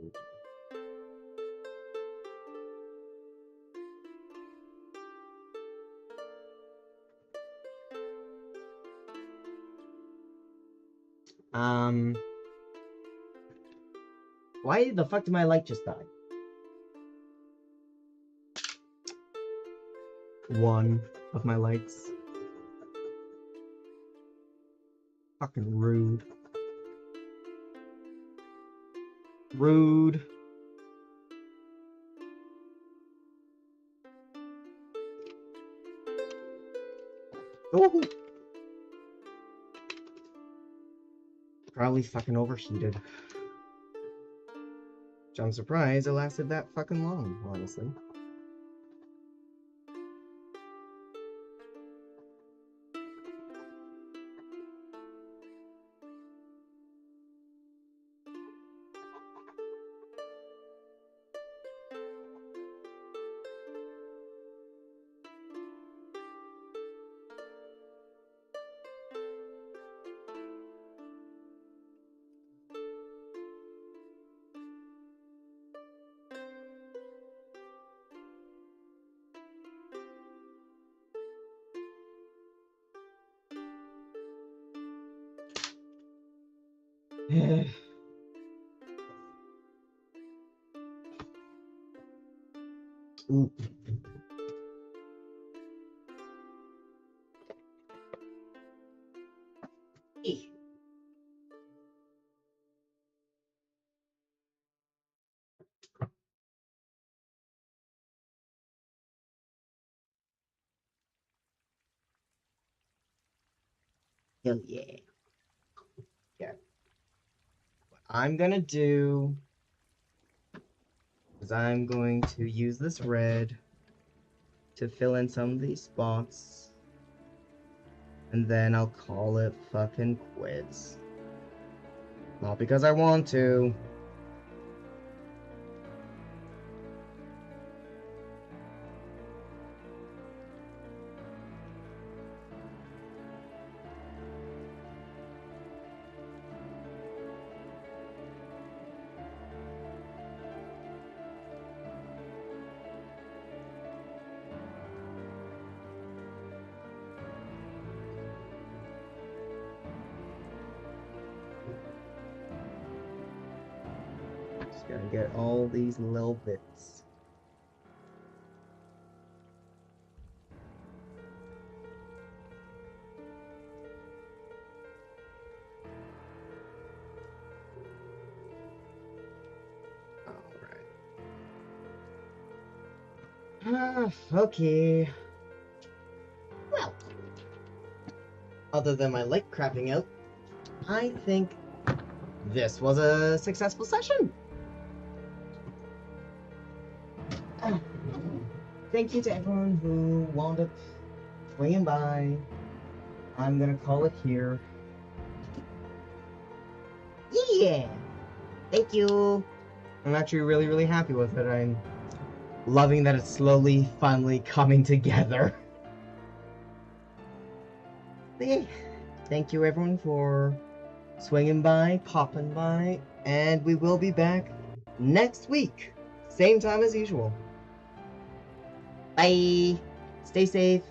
Speaker 1: Why the fuck did my light just die? One of my lights. Fucking rude. Rude. Oh! Probably fucking overheated. Which I'm surprised it lasted that fucking long, honestly. Ooh. Hell yeah. Yeah. What I'm gonna do is I'm going to use this red to fill in some of these spots. And then I'll call it fucking quits. Not because I want to. get all these little bits. Alright. Okay.
Speaker 2: Well,
Speaker 1: Other than my leg crapping out, I think this was a successful session. Thank you to everyone who wound up swinging by. I'm gonna call it here. Yeah! Thank you! I'm actually really, really happy with it. I'm loving that it's slowly, finally coming together. Yeah. Thank you everyone for swinging by, popping by, and we will be back next week. Same time as usual. Bye! Stay safe.